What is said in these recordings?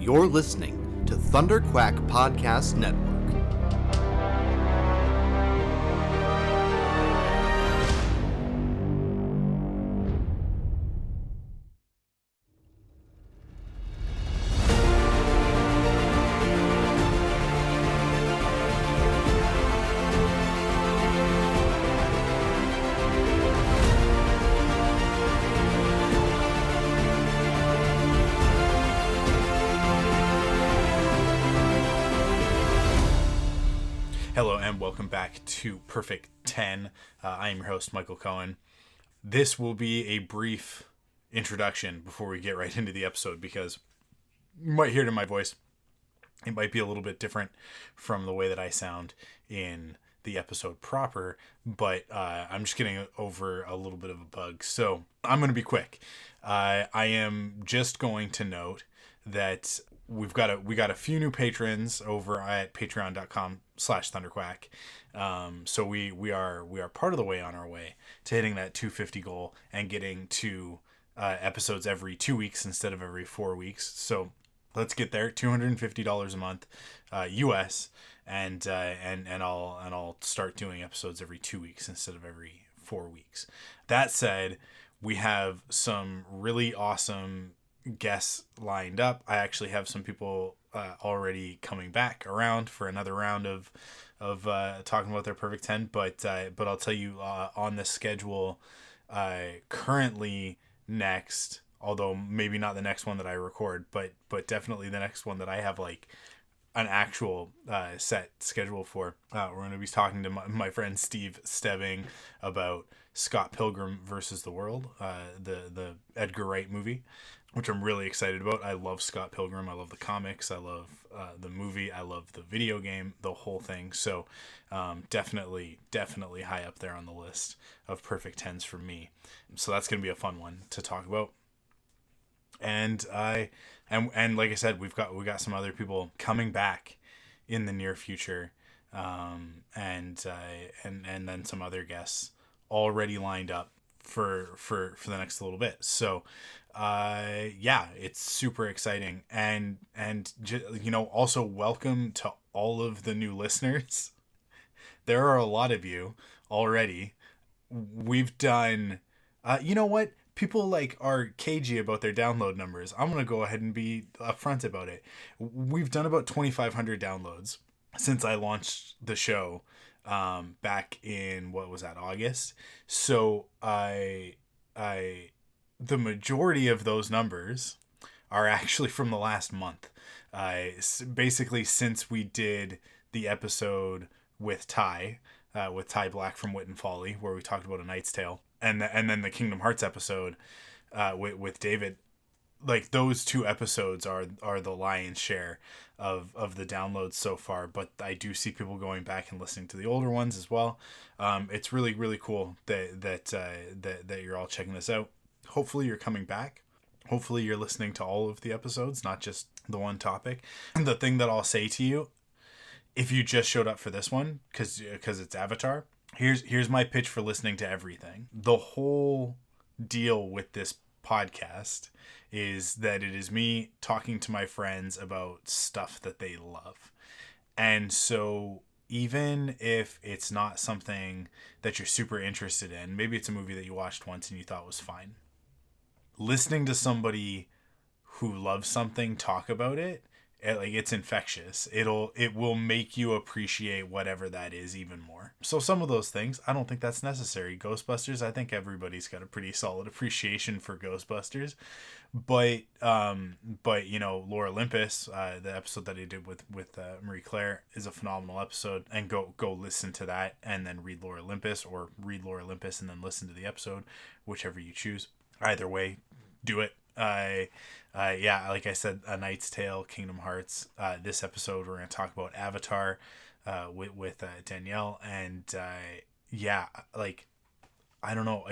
You're listening to ThunderQuack Podcast Network. Hello and welcome back to Perfect 10. I am your host, Michael Cohen. This will be a brief introduction before we get right into the episode because you might hear it in my voice. It might be a little bit different from the way that I sound in the episode proper, but I'm just getting over a little bit of a bug. So I'm going to be quick. I am just going to note that we got a few new patrons over at patreon.com/ThunderQuack. So we are part of the way on our way to hitting that 250 goal and getting to episodes every 2 weeks instead of every 4 weeks. So let's get there. $250 a month, US, and I'll start doing episodes every 2 weeks instead of every 4 weeks. That said, we have some really awesome guests lined up. I actually have some people already coming back around for another round of talking about their Perfect 10, but I'll tell you on the schedule currently next, although maybe not the next one that I record, but definitely the next one that I have like an actual set schedule for. We're going to be talking to my friend Steve Stebbing about Scott Pilgrim versus the World, the Edgar Wright movie, which I'm really excited about. I love Scott Pilgrim. I love the comics. I love the movie. I love the video game, the whole thing. So definitely high up there on the list of Perfect 10s for me. So that's going to be a fun one to talk about. And like I said, we got some other people coming back in the near future, and then some other guests already lined up for the next little bit. So it's super exciting, and also welcome to all of the new listeners. There are a lot of you already. We've done you know what? People are cagey about their download numbers. I'm going to go ahead and be upfront about it. We've done about 2,500 downloads since I launched the show back in, what was that, August? So the majority of those numbers are actually from the last month. Basically, since we did the episode with Ty Black from Wit and Folly, where we talked about A Knight's Tale, and then the Kingdom Hearts episode with David, like those two episodes are the lion's share of the downloads so far. But I do see people going back and listening to the older ones as well. It's really, really cool that you're all checking this out. Hopefully you're coming back. Hopefully you're listening to all of the episodes, not just the one topic. And the thing that I'll say to you, if you just showed up for this one because it's Avatar, here's my pitch for listening to everything. The whole deal with this podcast is that it is me talking to my friends about stuff that they love. And so even if it's not something that you're super interested in, maybe it's a movie that you watched once and you thought was fine, listening to somebody who loves something talk about it, it's infectious. It will make you appreciate whatever that is even more. So some of those things, I don't think that's necessary. Ghostbusters, I think everybody's got a pretty solid appreciation for Ghostbusters. But Lore Olympus, the episode that I did with Marie Claire, is a phenomenal episode. And go listen to that and then read Lore Olympus, or read Lore Olympus and then listen to the episode, whichever you choose. Either way, do it. Like I said, A Knight's Tale, Kingdom Hearts. This episode we're going to talk about Avatar with Danielle, and I don't know,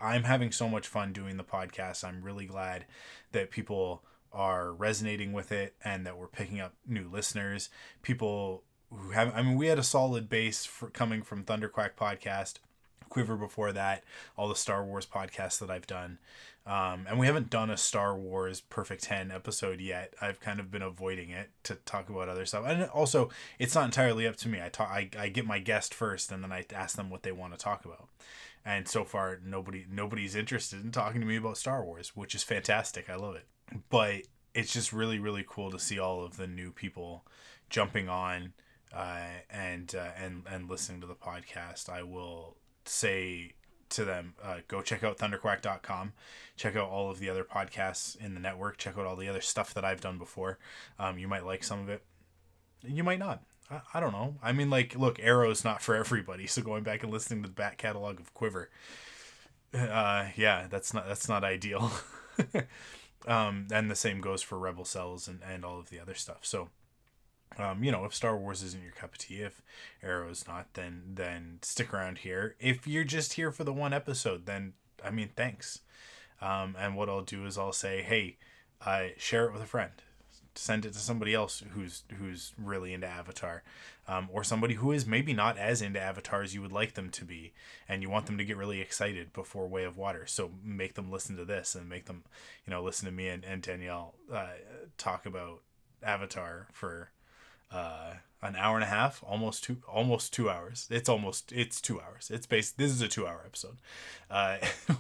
I'm having so much fun doing the podcast. I'm really glad that people are resonating with it and that we're picking up new listeners. People who we had a solid base coming from ThunderQuack podcast Quiver before that, all the Star Wars podcasts that I've done. And we haven't done a Star Wars Perfect 10 episode yet. I've kind of been avoiding it to talk about other stuff. And also, it's not entirely up to me. I get my guest first, and then I ask them what they want to talk about. And so far, nobody's interested in talking to me about Star Wars, which is fantastic. I love it. But it's just really, really cool to see all of the new people jumping on and listening to the podcast. I will say to them, go check out ThunderQuack.com. Check out all of the other podcasts in the network. Check out all the other stuff that I've done before. You might like some of it. You might not. I don't know. I mean, like, look, Arrow's not for everybody. So going back and listening to the back catalog of Quiver, yeah, that's not ideal. And the same goes for Rebel Cells and all of the other stuff. So, if Star Wars isn't your cup of tea, if Arrow is not, then stick around here. If you're just here for the one episode, then, I mean, thanks. And what I'll do is I'll say, hey, share it with a friend. Send it to somebody else who's really into Avatar, or somebody who is maybe not as into Avatar as you would like them to be, and you want them to get really excited before Way of Water. So make them listen to this, and make them, listen to me and Danielle talk about Avatar for an hour and a half, almost 2 hours. It's 2 hours. This is a 2 hour episode.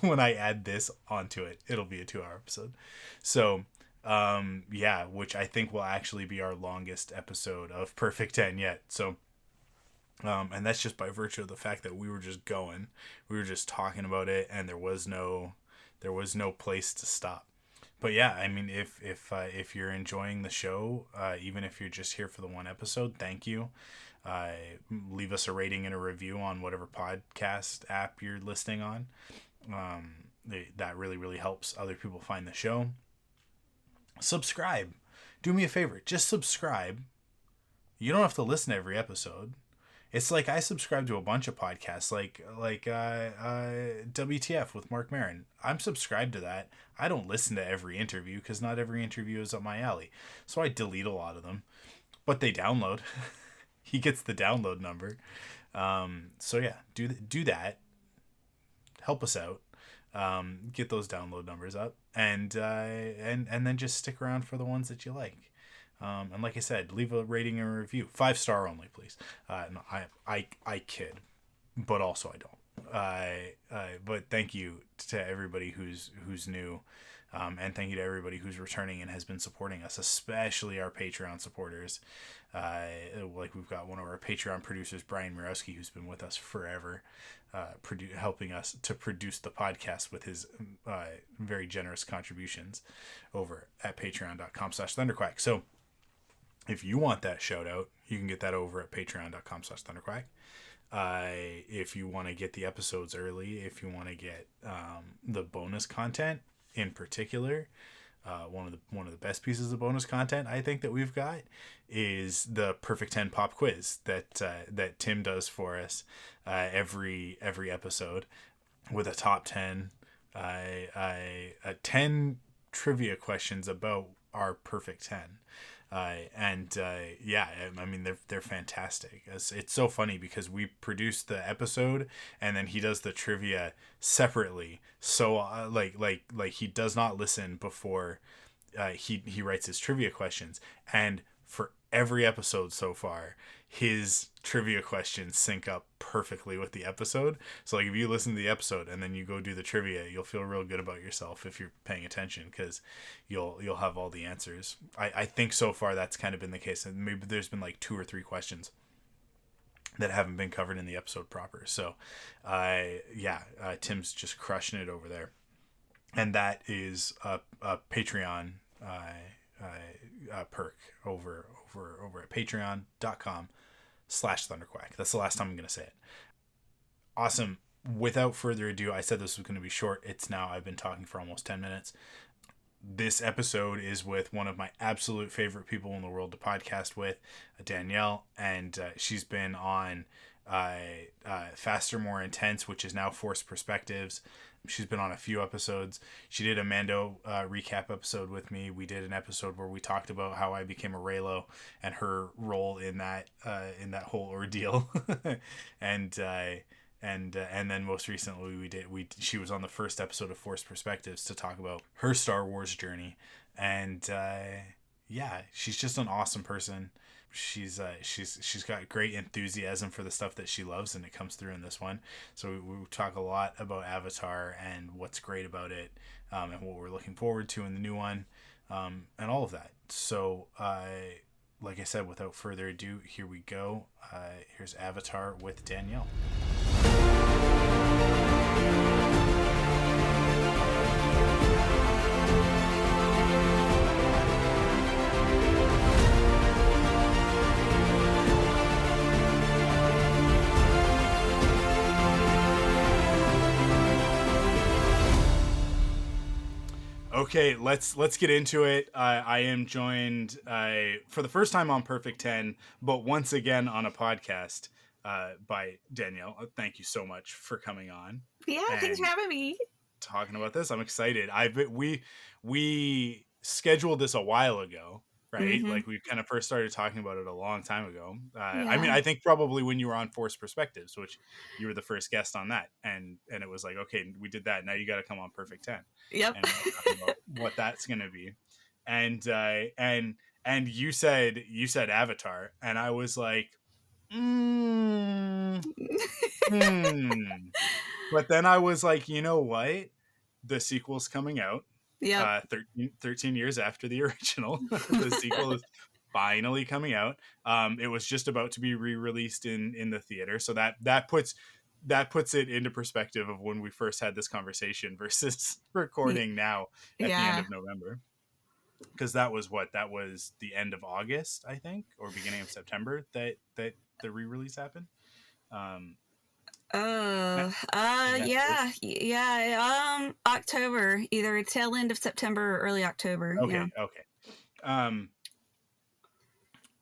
When I add this onto it, it'll be a 2 hour episode. So, which I think will actually be our longest episode of Perfect 10 yet. So, and that's just by virtue of the fact that we were just talking about it, and there was no place to stop. But yeah, I mean, if you're enjoying the show, even if you're just here for the one episode, thank you. Leave us a rating and a review on whatever podcast app you're listening on. That really, really helps other people find the show. Subscribe. Do me a favor. Just subscribe. You don't have to listen to every episode. It's like I subscribe to a bunch of podcasts, like WTF with Mark Maron. I'm subscribed to that. I don't listen to every interview because not every interview is up my alley. So I delete a lot of them. But they download. He gets the download number. So yeah, do that. Help us out. Get those download numbers up. And then just stick around for the ones that you like. And like I said, leave a rating and a review. 5-star only, please. No, I kid, but also I don't. But thank you to everybody who's new, and thank you to everybody who's returning and has been supporting us, especially our Patreon supporters. Like we've got one of our Patreon producers, Brian Mirowski, who's been with us forever, helping us to produce the podcast with his very generous contributions over at patreon.com/ThunderQuack. So, if you want that shout out, you can get that over at patreon.com/ThunderQuack. If you want to get the episodes early, if you want to get the bonus content in particular, one of the best pieces of bonus content I think that we've got is the Perfect 10 pop quiz that Tim does for us every episode, with a top 10 10 trivia questions about our Perfect 10. I mean, they're fantastic. It's so funny because we produce the episode and then he does the trivia separately. So like he does not listen before he writes his trivia questions. And for every episode so far, his trivia questions sync up perfectly with the episode. So like if you listen to the episode and then you go do the trivia, you'll feel real good about yourself if you're paying attention, because you'll have all the answers. I think so far that's kind of been the case, and maybe there's been like 2 or 3 questions that haven't been covered in the episode proper. So Tim's just crushing it over there, and that is a Patreon perk over at patreon.com/ThunderQuack. That's the last time I'm going to say it. Awesome. Without further ado, I said this was going to be short. I've been talking for almost 10 minutes. This episode is with one of my absolute favorite people in the world to podcast with, Danielle, and she's been on Faster, More Intense, which is now Forced Perspectives. She's been on a few episodes. She did a Mando recap episode with me. We did an episode where we talked about how I became a Reylo and her role in that whole ordeal. And and then most recently she was on the first episode of Forced Perspectives to talk about her Star Wars journey, and yeah, she's just an awesome person. She's got great enthusiasm for the stuff that she loves, and it comes through in this one. So we talk a lot about Avatar and what's great about it, and what we're looking forward to in the new one, and all of that. So like I said, without further ado, here we go. Here's Avatar with Danielle. Okay, let's get into it. I am joined for the first time on Perfect 10, but once again on a podcast by Danielle. Thank you so much for coming on. Yeah, thanks for having me. Talking about this, I'm excited. We scheduled this a while ago, right? Mm-hmm. Like we kind of first started talking about it a long time ago. Yeah. I mean, I think probably when you were on Forced Perspectives, which you were the first guest on that, and it was like, okay, we did that. Now you got to come on Perfect 10. Yep. And we'll talk about what that's gonna be. And you said Avatar, and I was like, But then I was like, you know what? The sequel's coming out. Yeah. 13 years after the original. The sequel is finally coming out. It was just about to be re-released in the theater, so that puts it into perspective of when we first had this conversation versus recording now at the end of November. Because that was the end of August, I think, or beginning of September that the re-release happened. October, either tail end of September or early October. Okay.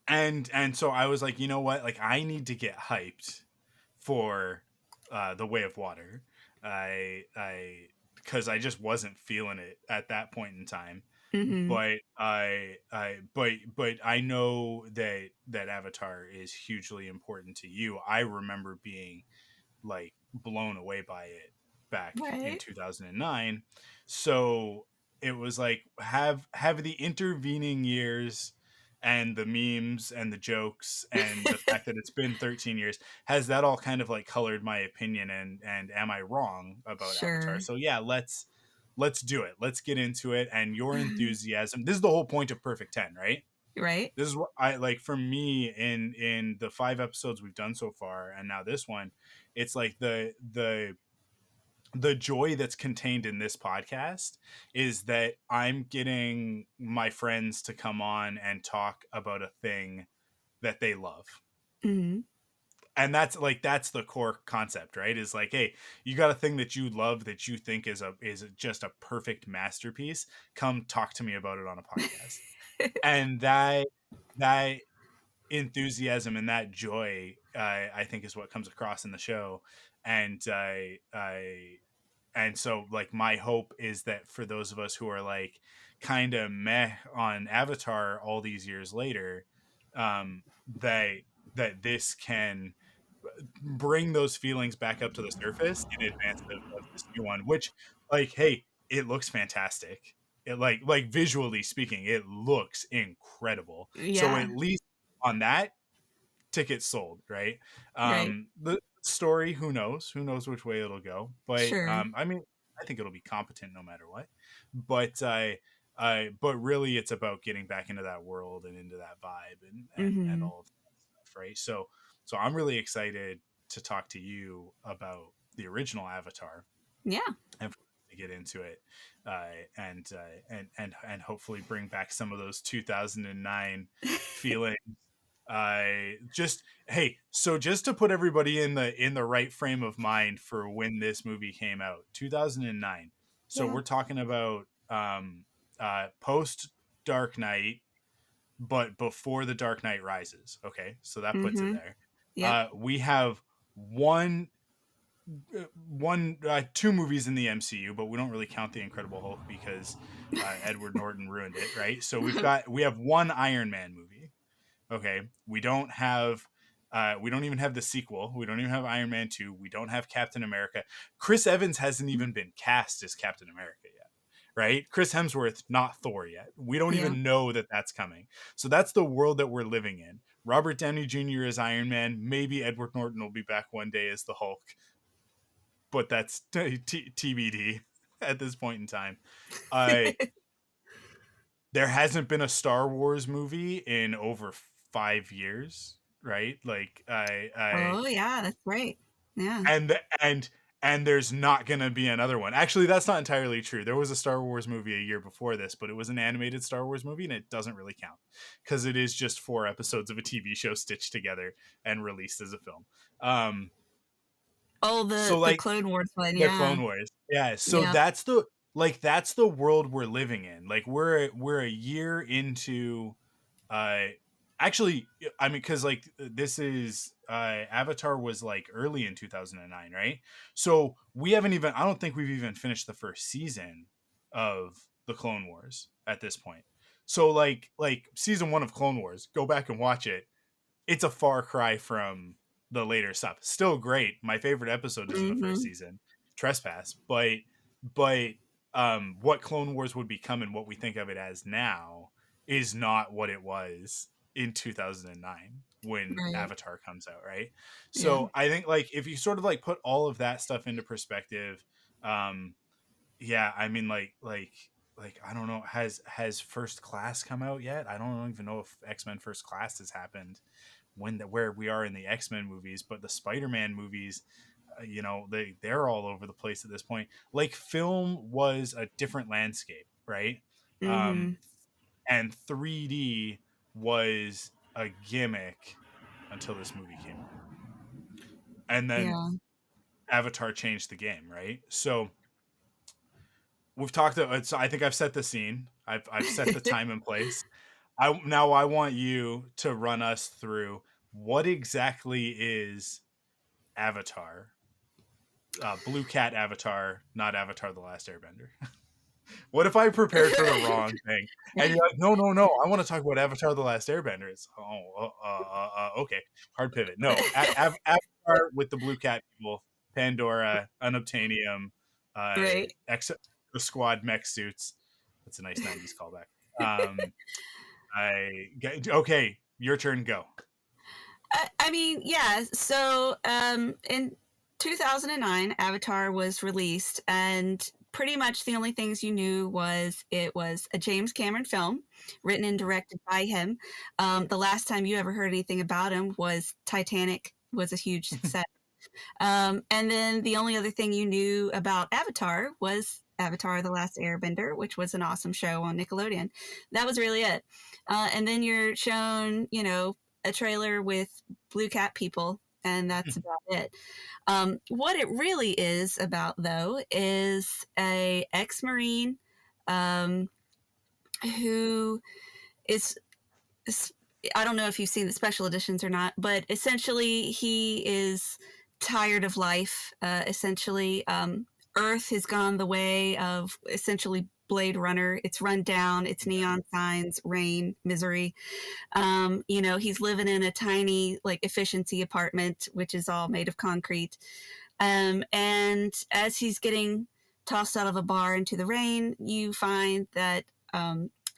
And so I was like, you know what? Like, I need to get hyped for The Way of Water. Because I just wasn't feeling it at that point in time. Mm-hmm. But I know that Avatar is hugely important to you. I remember being like blown away by it back in 2009. So it was like have the intervening years and the memes and the jokes and the fact that it's been 13 years, has that all kind of like colored my opinion, and am I wrong about Avatar? So yeah, let's do it. Let's get into it. And your enthusiasm, this is the whole point of Perfect 10, right? Right. This is what I like. For me, in the 5 episodes we've done so far, and now this one, it's like the joy that's contained in this podcast is that I'm getting my friends to come on and talk about a thing that they love. Mm-hmm. And that's the core concept, right? Is like, hey, you got a thing that you love that you think is just a perfect masterpiece. Come talk to me about it on a podcast. And that enthusiasm and that joy, I think, is what comes across in the show. And and so like my hope is that for those of us who are like kind of meh on Avatar all these years later, that this can bring those feelings back up to the surface in advance of this new one, which, like, hey, it looks fantastic. It like visually speaking, it looks incredible. Yeah. So at least on that, tickets sold, right? The story, who knows which way it'll go, but sure. I mean, I think it'll be competent no matter what. But really, it's about getting back into that world and into that vibe and all of that stuff, right? So I'm really excited to talk to you about the original Avatar. Yeah. And to get into it, and hopefully bring back some of those 2009 feelings. Just to put everybody in the right frame of mind for when this movie came out, 2009. So we're talking about post Dark Knight, but before the Dark Knight Rises. Okay, so that puts it there. Yeah. We have two movies in the MCU, but we don't really count the Incredible Hulk because Edward Norton ruined it, right? So we have one Iron Man movie. Okay, we don't have We don't even have the sequel. We don't even have Iron Man 2. We don't have Captain America. Chris Evans hasn't even been cast as Captain America yet, right? Chris Hemsworth, not Thor yet. We don't even know that that's coming. So that's the world that we're living in. Robert Downey Jr. as Iron Man. Maybe Edward Norton will be back one day as the Hulk. But that's TBD at this point in time. There hasn't been a Star Wars movie in over 5 years, right? Like Oh yeah, that's right. Yeah. And there's not gonna be another one. Actually, that's not entirely true. There was a Star Wars movie a year before this, but it was an animated Star Wars movie, and it doesn't really count because it is just 4 episodes of a TV show stitched together and released as a film. The Clone Wars one, the Clone Wars, yeah. So that's the world we're living in. Like we're a year into, actually, I mean, because like this is Avatar was like early in 2009, right? So we haven't even. I don't think we've even finished the first season of the Clone Wars at this point. So like season 1 of Clone Wars, go back and watch it. It's a far cry from the later stuff. Still great. My favorite episode is in the first season, Trespass. But what Clone Wars would become and what we think of it as now is not what it was in 2009 when Avatar comes out, right? So I think like if you sort of like put all of that stuff into perspective, I mean like I don't know, has First Class come out yet? I don't even know if X-Men First Class has happened where we are in the X-Men movies, but the Spider-Man movies, they're all over the place at this point. Like film was a different landscape, right? And 3D was a gimmick until this movie came out, and then Avatar changed the game, right? So we've talked about. So I think I've set the scene. I've set the time and place. I want you to run us through what exactly is Avatar, Blue Cat Avatar, not Avatar: The Last Airbender. What if I prepared for the wrong thing? And you're like, no, I want to talk about Avatar: The Last Airbender. It's okay, hard pivot. No, Avatar with the Blue Cat people, Pandora, Unobtainium, the Squad mech suits. That's a nice 90s callback. Okay, your turn. Go. I mean, yeah. So, in 2009, Avatar was released, and pretty much the only things you knew was it was a James Cameron film, written and directed by him. The last time you ever heard anything about him was Titanic was a huge success. And then the only other thing you knew about Avatar was Avatar: The Last Airbender, which was an awesome show on Nickelodeon. That was really it. And then you're shown, a trailer with Blue Cat people, and that's about it. What it really is about, though, is a ex-Marine who is, I don't know if you've seen the special editions or not, but essentially he is tired of life. Earth has gone the way of essentially Blade Runner. It's run down, it's neon signs, rain, misery. He's living in a tiny, efficiency apartment, which is all made of concrete. And as he's getting tossed out of a bar into the rain, you find that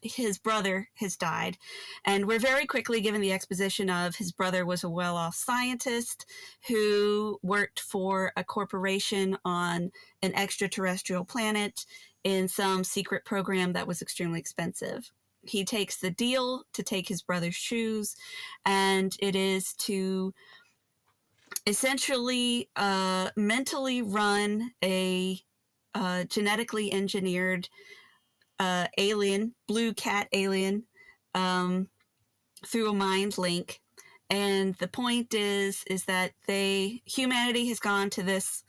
his brother has died. And we're very quickly given the exposition of his brother was a well-off scientist who worked for a corporation on an extraterrestrial planet in some secret program that was extremely expensive. He takes the deal to take his brother's shoes, and it is to essentially mentally run a genetically engineered alien, Blue Cat alien, through a mind link. And the point is that humanity has gone to this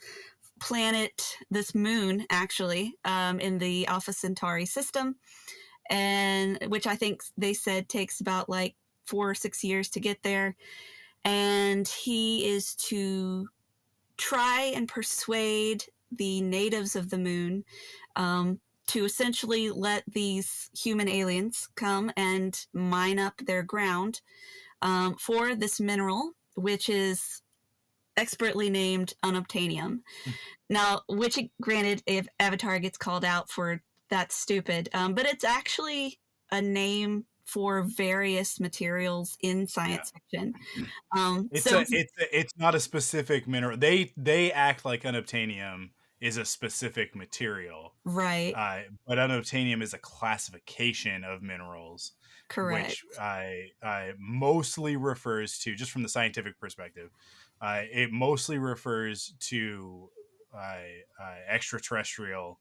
planet, this moon, actually, in the Alpha Centauri system, and which I think they said takes about 4 or 6 years to get there. And he is to try and persuade the natives of the moon to essentially let these human aliens come and mine up their ground for this mineral which is expertly named unobtainium. Now, which granted, if Avatar gets called out for that's stupid, but it's actually a name for various materials in science fiction. So It's not a specific mineral. They act like unobtainium is a specific material, right, but unobtainium is a classification of minerals, correct. which I mostly refers to, just from the scientific perspective, it mostly refers to extraterrestrial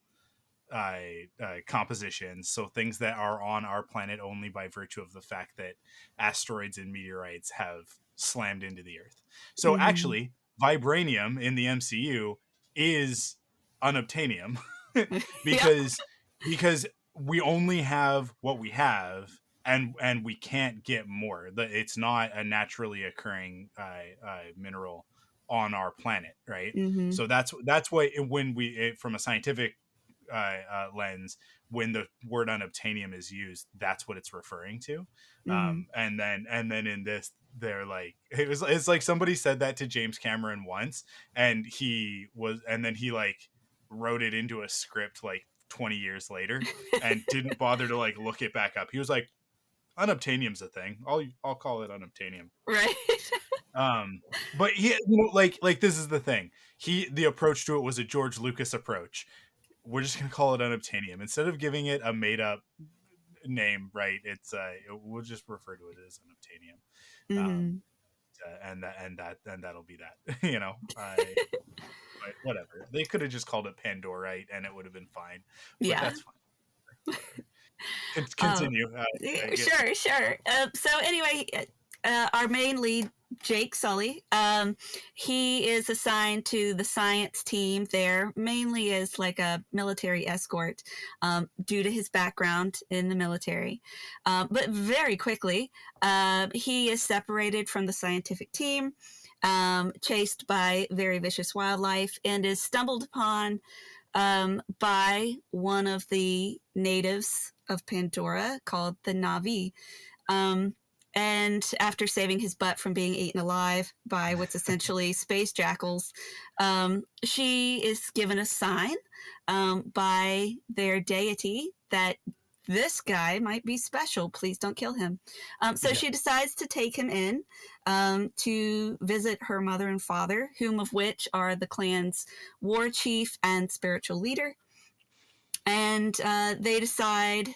compositions, so things that are on our planet only by virtue of the fact that asteroids and meteorites have slammed into the earth. So Mm-hmm. actually, vibranium in the MCU is unobtainium Yep. because because we only have what we have, and we can't get more. It's not a naturally occurring mineral on our planet, right? Mm-hmm. So that's why when from a scientific lens, when the word unobtainium is used, that's what it's referring to. Mm-hmm. And then in this, they're like, it's like somebody said that to James Cameron once, and then he like wrote it into a script like 20 years later and didn't bother to like look it back up. He was like, unobtainium's a thing. I'll call it unobtainium. Right. But like this is the thing. The approach to it was a George Lucas approach. We're just gonna call it unobtainium instead of giving it a made up name, right? We'll just refer to it as unobtainium, Mm-hmm. and that'll be that. But whatever. They could have just called it Pandorite, and it would have been fine. But Yeah. that's fine. Whatever. Oh, Continue. sure. So anyway, our main lead, Jake Sully, he is assigned to the science team there, mainly as like a military escort, due to his background in the military. But very quickly, he is separated from the scientific team, chased by very vicious wildlife, and is stumbled upon by one of the natives of Pandora called the Na'vi. And after saving his butt from being eaten alive by what's essentially space jackals, she is given a sign by their deity that this guy might be special. Please don't kill him. So Yeah. she decides to take him in to visit her mother and father, whom of which are the clan's war chief and spiritual leader. And they decide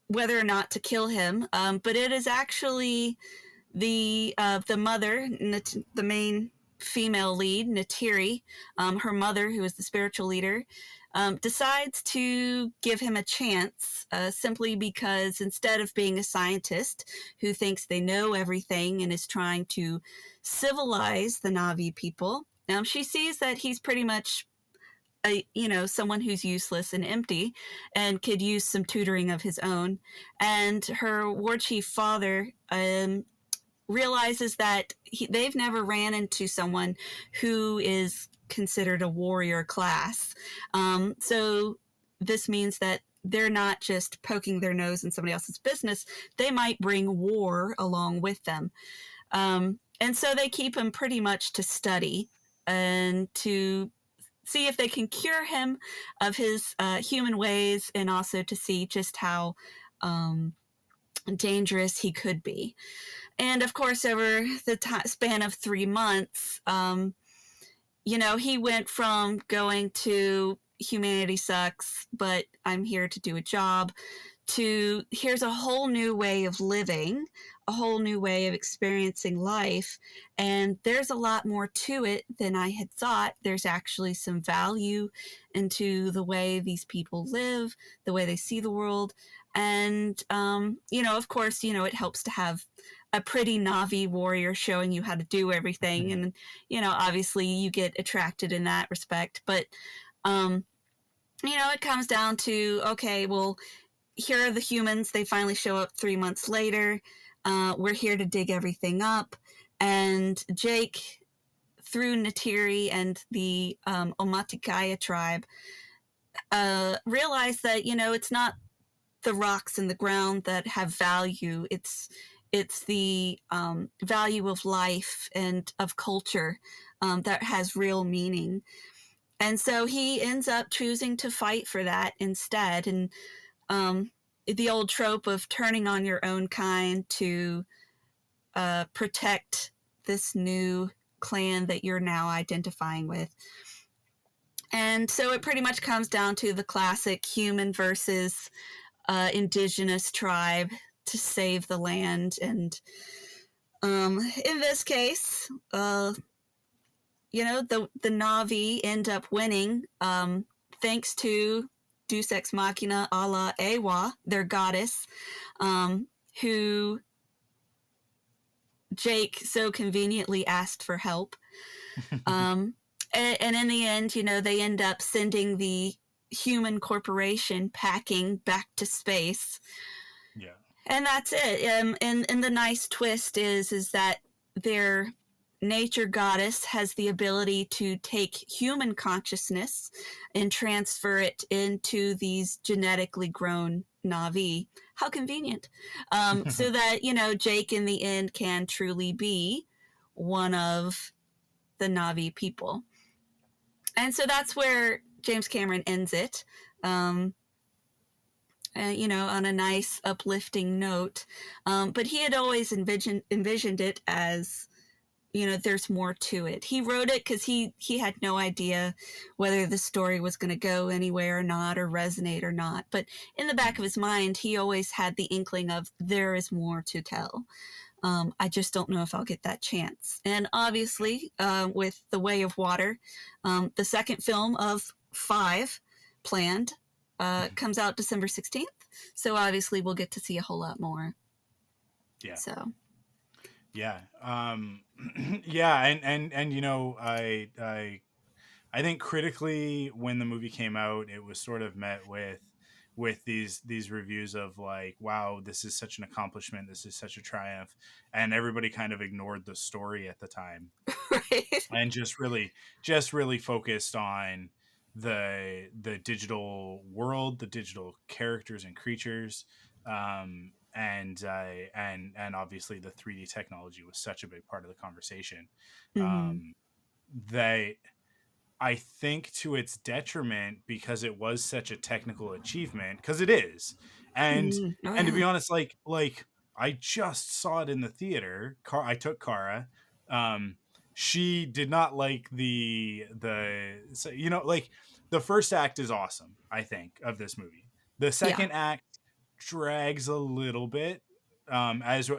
whether or not to kill him. But it is actually the mother, the main female lead, Natiri, her mother, who is the spiritual leader, decides to give him a chance simply because instead of being a scientist who thinks they know everything and is trying to civilize the Na'vi people, she sees that he's pretty much someone who's useless and empty and could use some tutoring of his own. And her war chief father realizes that they've never ran into someone who is considered a warrior class. So this means that they're not just poking their nose in somebody else's business. They might bring war along with them. And so they keep him pretty much to study and to see if they can cure him of his human ways, and also to see just how dangerous he could be. And of course, over the span of 3 months, he went from going to humanity sucks, but I'm here to do a job, to here's a whole new way of living, a whole new way of experiencing life. And there's a lot more to it than I had thought. There's actually some value into the way these people live, the way they see the world. And, of course, it helps to have a pretty Na'vi warrior showing you how to do everything. And, obviously you get attracted in that respect. But, it comes down to, okay, well, here are the humans. They finally show up 3 months later. We're here to dig everything up. And Jake, through Natiri and the Omaticaya tribe, realized that, it's not the rocks in the ground that have value. It's it's the value of life and of culture that has real meaning. And so he ends up choosing to fight for that instead. And the old trope of turning on your own kind to protect this new clan that you're now identifying with. And so it pretty much comes down to the classic human versus indigenous tribe to save the land. And in this case, the Na'vi end up winning thanks to Deus Ex Machina a la Ewa, their goddess, who Jake so conveniently asked for help. And in the end, they end up sending the human corporation packing back to space. Yeah. And that's it. And the nice twist is that their nature goddess has the ability to take human consciousness and transfer it into these genetically grown Na'vi. How convenient. So that, Jake in the end can truly be one of the Na'vi people. And so that's where James Cameron ends it, on a nice uplifting note. But he had always envisioned it as, there's more to it. He wrote it because he had no idea whether the story was going to go anywhere or not, or resonate or not. But in the back of his mind, he always had the inkling of there is more to tell. I just don't know if I'll get that chance. And obviously, with The Way of Water, the second film of 5 planned, comes out December 16th. So obviously we'll get to see a whole lot more. Yeah. So. Yeah. Yeah. And I think critically when the movie came out, it was sort of met with these reviews of like, wow, this is such an accomplishment, this is such a triumph, and everybody kind of ignored the story at the time. Right. And just really focused on the digital world, the digital characters and creatures, and obviously the 3D technology was such a big part of the conversation. Mm-hmm. They, I think, to its detriment, because it was such a technical achievement, because it is, and Mm-hmm. Oh, and to yeah. be honest, like I just saw it in the theater. I took Kara. She did not like the so, like the first act is awesome, I think, of this movie. The Yeah. second act drags a little bit, it's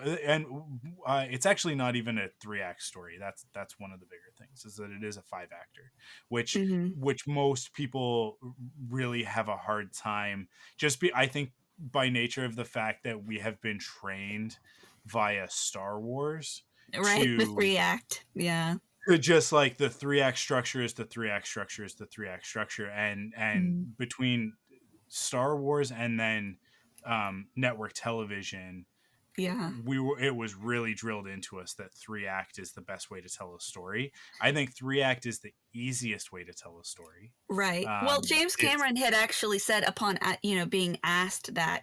actually not even a 3-act story. That's one of the bigger things, is that it is a 5-actor, which Mm-hmm. most people really have a hard time, I think, by nature of the fact that we have been trained via Star Wars Right. The to 3-act. Yeah. just like the 3-act structure is the 3-act structure is the 3-act structure, and Mm-hmm. between Star Wars and then network television, Yeah. it was really drilled into us that 3-act is the best way to tell a story. I think 3-act is the easiest way to tell a story. Right. Well, James It's Cameron had actually said, upon being asked that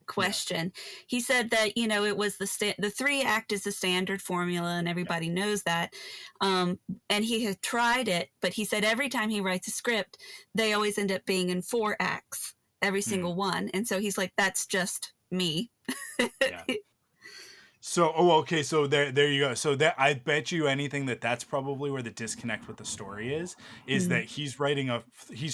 question, he said that it was the 3-act is the standard formula, and everybody knows that. And he had tried it, but he said every time he writes a script, they always end up being in 4 acts, every single one. And so he's like, that's just me. Yeah. So, okay. So there you go. So that, I bet you anything that's probably where the disconnect with the story is that he's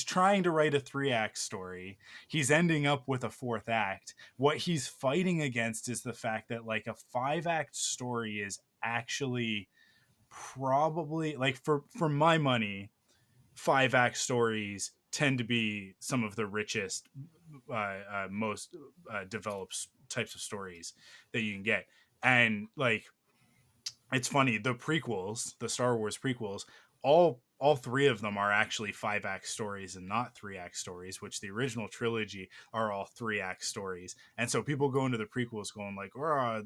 trying to write a 3-act story. He's ending up with a 4th act. What he's fighting against is the fact that like a 5-act story is actually probably, like, for my money, 5-act stories tend to be some of the richest, most developed types of stories that you can get. And like, it's funny, the Star Wars prequels, all all three of them are actually 5-act stories and not 3-act stories, which the original trilogy are all 3-act stories. And so people go into the prequels going like, I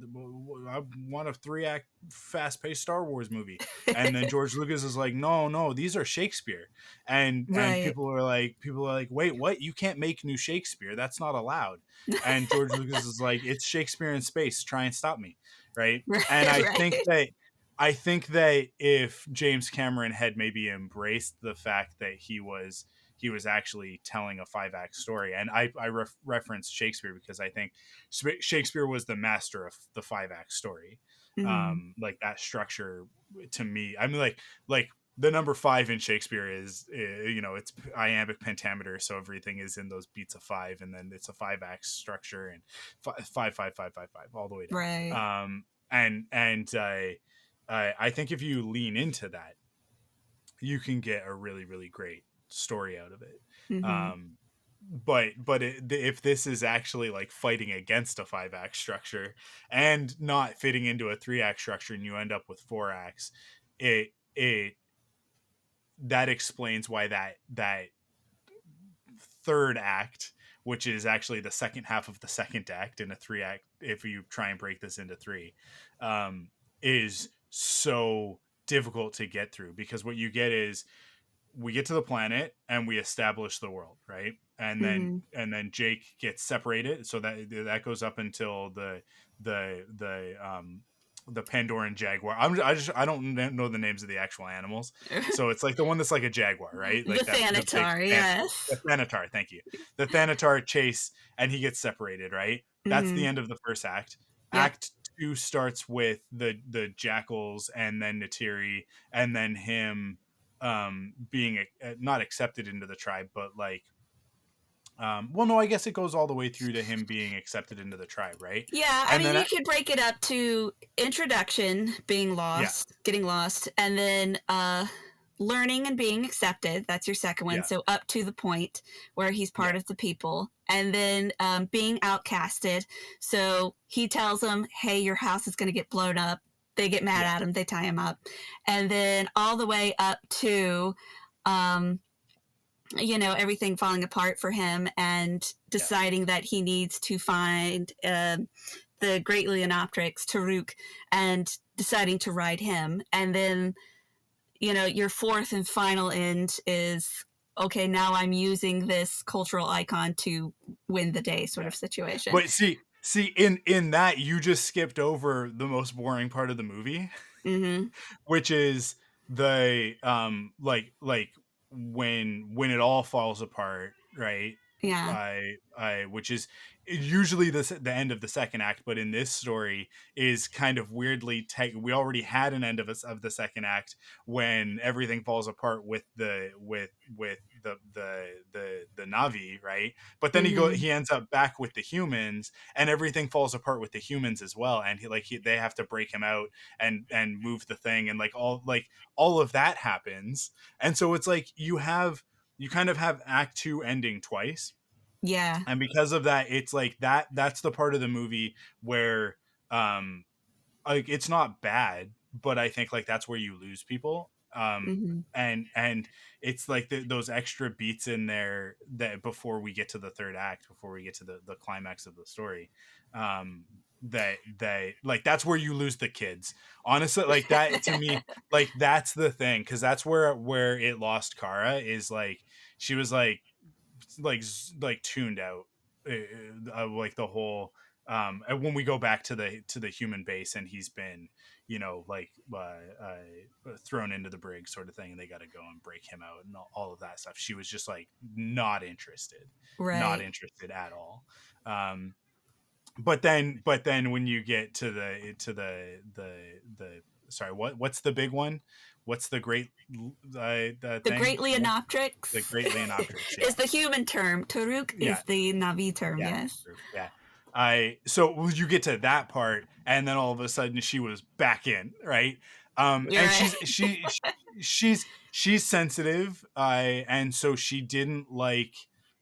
want a 3-act fast-paced Star Wars movie. And then George Lucas is like, no, these are Shakespeare. And Right. people are like, wait, what? You can't make new Shakespeare. That's not allowed. And George Lucas is like, it's Shakespeare in space. Try and stop me. Right. And Right. Right. I think that if James Cameron had maybe embraced the fact that he was actually telling a 5-act story, and I referenced Shakespeare because I think Shakespeare was the master of the 5-act story, Mhm. like that structure. To me, I mean, like the number 5 in Shakespeare is it's iambic pentameter, so everything is in those beats of 5, and then it's a 5-act structure, and 5 all the way Right. down. I think if you lean into that, you can get a really, really great story out of it. Mhm. If this is actually like fighting against a 5-act structure and not fitting into a 3-act structure, and you end up with 4 acts, it that explains why that third act, which is actually the second half of the second act in a 3-act, if you try and break this into 3, is so difficult to get through, because what you get is we get to the planet and we establish the world, right? Mhm. And then Jake gets separated, so that goes up until the Pandoran jaguar. I don't know the names of the actual animals, so it's like the one that's like a jaguar, right? The Like that, the big Thanatar, yes. the Thanatar. Thank you. The Thanatar chase, and he gets separated, right? That's the Mhm. end of the first act. Yep. Act 2 starts with the jackals, and then Natiri, and then him being not accepted into the tribe, but like well, no, I guess it goes all the way through to him being accepted into the tribe, right? Yeah, I And mean, then you could break it up to introduction, being yeah, lost, getting lost, and then learning and being accepted. That's your second one. yeah, So up to the point where he's yeah, part of the people, and then being outcasted. So he tells them, "Hey, your house is going to get blown up." They get mad yeah, at him. They tie him up, and then all the way up to um, everything falling apart for him and yeah. deciding that he needs to find the great Leonopteryx, Taruk, and deciding to ride him. And then, your fourth and final end is, okay, now I'm using this cultural icon to win the day sort Yeah. of situation. But see, in that you just skipped over the most boring part of the movie, Mm-hmm. which is the like when it all falls apart, right? Yeah. I which is usually the end of the second act, but in this story is kind of weirdly we already had an end of the second act when everything falls apart with the Navi, right? But then Mm-hmm. he ends up back with the humans, and everything falls apart with the humans as well, and they have to break him out and move the thing, and all of that happens. And so it's like you kind of have act 2 ending twice, Yeah. and because of that, it's like that's the part of the movie where um like it's not bad, but I think like that's where you lose people. Mm-hmm. And it's like those extra beats in there that before we get to the third act, before we get to the climax of the story, that like that's where you lose the kids, honestly. Like that, to me, like that's the thing, because that's where it lost Kara, is like she was like tuned out, like the whole and when we go back to the human base, and he's been thrown into the brig sort of thing, and they got to go and break him out and all of that stuff, she was just like not Right. interested at all. But then when you get to the sorry, what's the big one, what's the great The thing, great the Leonopteryx great Leonopteryx, yeah. is the human term. Taruk Yeah, is the Navi term, yeah, yes. yeah. So you get to that part, and then all of a sudden she was back in, right? You're And right. she's sensitive, and so she didn't like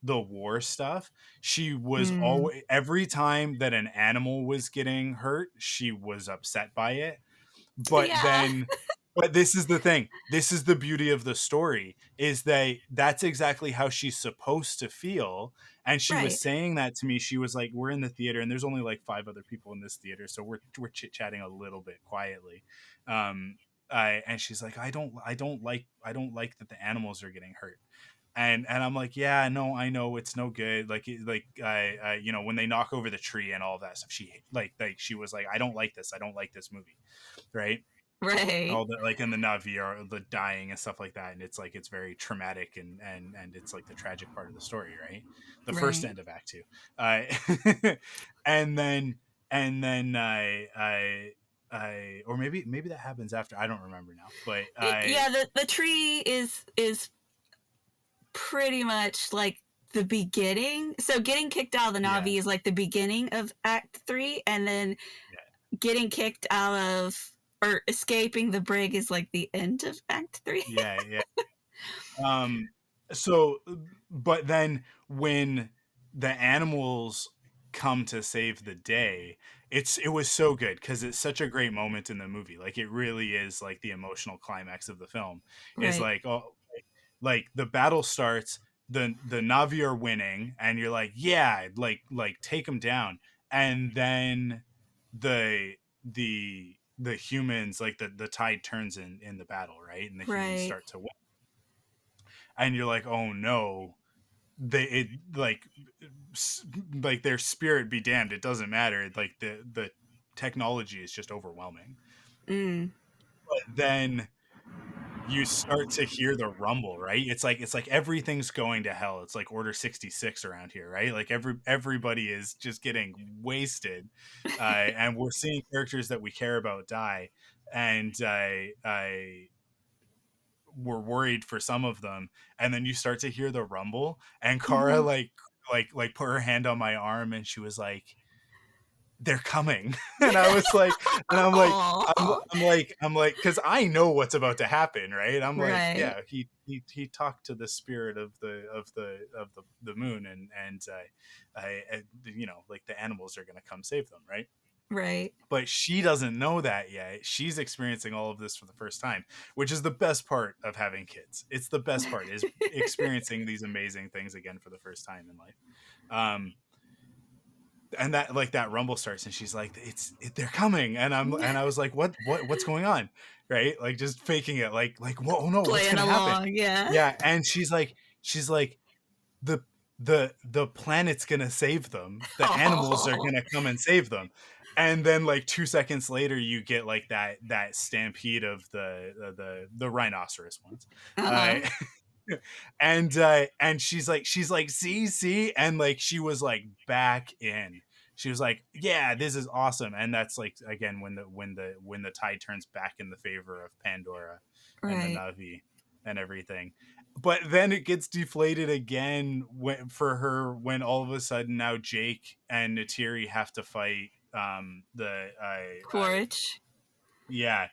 the war stuff. She was Mm. always, every time that an animal was getting hurt, she was upset by it. But Yeah. But this is the thing. This is the beauty of the story, is that that's exactly how she's supposed to feel. And she was Right. saying that to me. She was like, we're in the theater and there's only like 5 other people in this theater. So we're chit-chatting a little bit quietly. And she's like, I don't like that the animals are getting hurt. And I'm like, yeah, no, I know it's no good. When they knock over the tree and all that stuff, she was like, I don't like this. I don't like this movie. Right. Right. All the like in the Navi are the dying and stuff like that, and it's like it's very traumatic and it's like the tragic part of the story, right? The first Right. end of Act Two, uh, and then I or maybe that happens after. I don't remember now, but Yeah, the tree is pretty much like the beginning. So getting kicked out of the yeah, Navi is like the beginning of Act 3, and then getting kicked out of or escaping the brig is like the end of Act 3. yeah. Um, so, but then when the animals come to save the day, it was so good because it's such a great moment in the movie. Like it really is like the emotional climax of the film. Is Right. like, oh, like the battle starts, the Navi are winning, and you're like, yeah, like take them down, and then the humans, like the tide turns in the battle, right, and the humans Right. start to win, and you're like, oh no, they it like their spirit be damned, it doesn't matter, like the technology is just overwhelming. Mm. But then you start to hear the rumble, right? It's like everything's going to hell. It's like Order 66 around here, right? Like everybody is just getting wasted, and we're seeing characters that we care about die, and I we're worried for some of them. And then you start to hear the rumble, and Kara Mm-hmm. like put her hand on my arm, and she was like, they're coming. And I was like, and I'm like, Oh. I'm like, because I know what's about to happen, right? I'm like, Right. yeah, he talked to the spirit of the moon, and like the animals are gonna come save them, right? Right. But she doesn't know that yet. She's experiencing all of this for the first time, which is the best part of having kids. It's the best part, is experiencing these amazing things again for the first time in life. And that, like, that rumble starts, and she's like, they're coming, and I was like, what's going on, right? Like, just faking it, like, whoa, oh no, what's Playing gonna happen? along. Yeah. Yeah. And she's like the the planet's gonna save them, the animals are Oh. gonna come and save them. And then like 2 seconds later you get like that stampede of the rhinoceros ones. uh Uh-huh. and she's like see, and like she was like back in. She was like, yeah, this is awesome. And that's like, again, when the tide turns back in the favor of Pandora and the Right. Navi and everything. But then it gets deflated again for her, when all of a sudden now Jake and Natiri have to fight the Quaritch. yeah,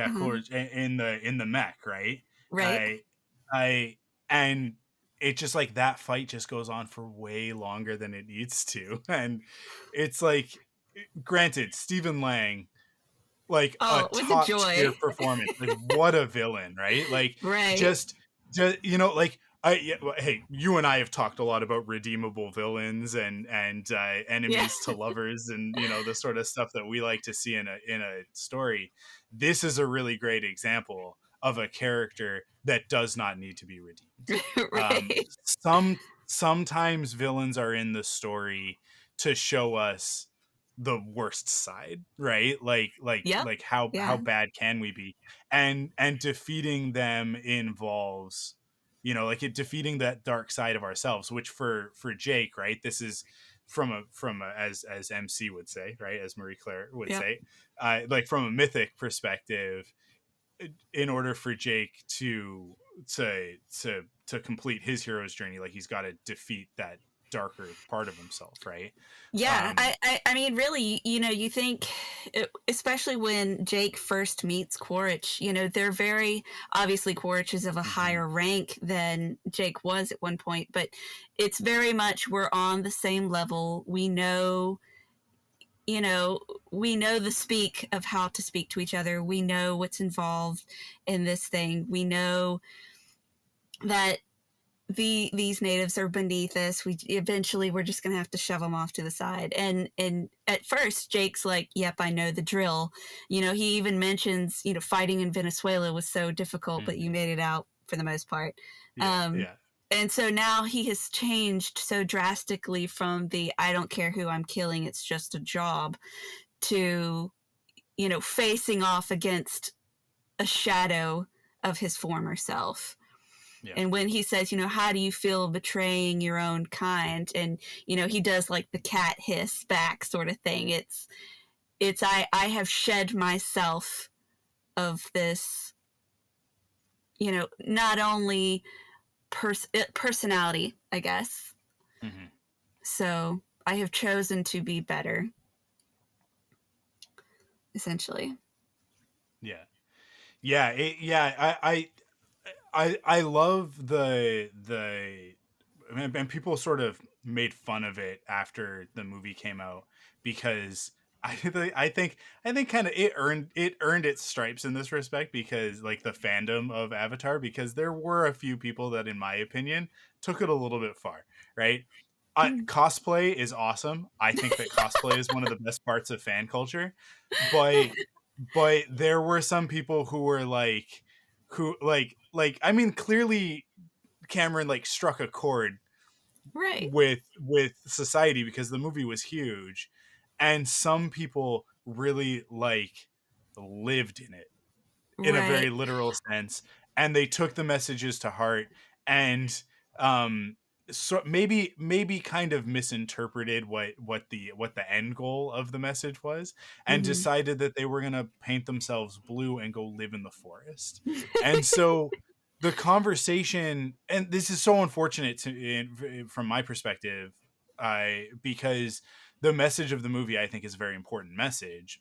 Uh-huh. Courage in the mech, right? Right. I I and it just, like, that fight just goes on for way longer than it needs to. And it's like, granted, Stephen Lang, like, a Oh, it was a top tier joy. performance, like, what a villain, right? Like, Right. just like, hey, you and I have talked a lot about redeemable villains and Yeah. enemies to lovers, and the sort of stuff that we like to see in a story. This is a really great example of a character that does not need to be redeemed. Um, Right. sometimes villains are in the story to show us the worst side, right? Like like Yep. like how Yeah. bad can we be? And defeating them involves, like, it defeating that dark side of ourselves, which for Jake, right? This is from a, as MC would say, right? As Marie Claire would Yep. say, like, from a mythic perspective, in order for Jake to complete his hero's journey, like, he's got to defeat that darker part of himself, right? Yeah, um I mean, really, you think, especially when Jake first meets Quaritch, they're very obviously Quaritch is of a mhm, higher rank than Jake was at one point, but it's very much we're on the same level. We know, you know, we know the speak of how to speak to each other. We know what's involved in this thing. We know that these natives are beneath us. We're just gonna have to shove them off to the side. And at first, Jake's like, "Yep, I know the drill." He even mentions, fighting in Venezuela was so difficult, but you Mhm. made it out for the most part. Yeah, Um, yeah, and so now he has changed so drastically from the "I don't care who I'm killing, it's just a job" to facing off against a shadow of his former self. yeah. And when he says, how do you feel betraying your own kind? And, he does like the cat hiss back sort of thing. It's I have shed myself of this, not only personality, I guess. Hmm. So I have chosen to be better, essentially. Yeah, yeah, yeah. I love the and people sort of made fun of it after the movie came out because I think kind of it earned its stripes in this respect because like the fandom of Avatar, because there were a few people that in my opinion took it a little bit far, right? Mm. Cosplay is awesome. I think that cosplay is one of the best parts of fan culture, but there were some people who were like who I mean clearly Cameron like struck a chord Right. with society because the movie was huge, and some people really like lived in it in a very Right. literal sense, and they took the messages to heart, and um so maybe kind of misinterpreted what the end goal of the message was, and Mm-hmm. decided that they were going to paint themselves blue and go live in the forest. And so the conversation, and this is so unfortunate from my perspective, because the message of the movie I think is a very important message.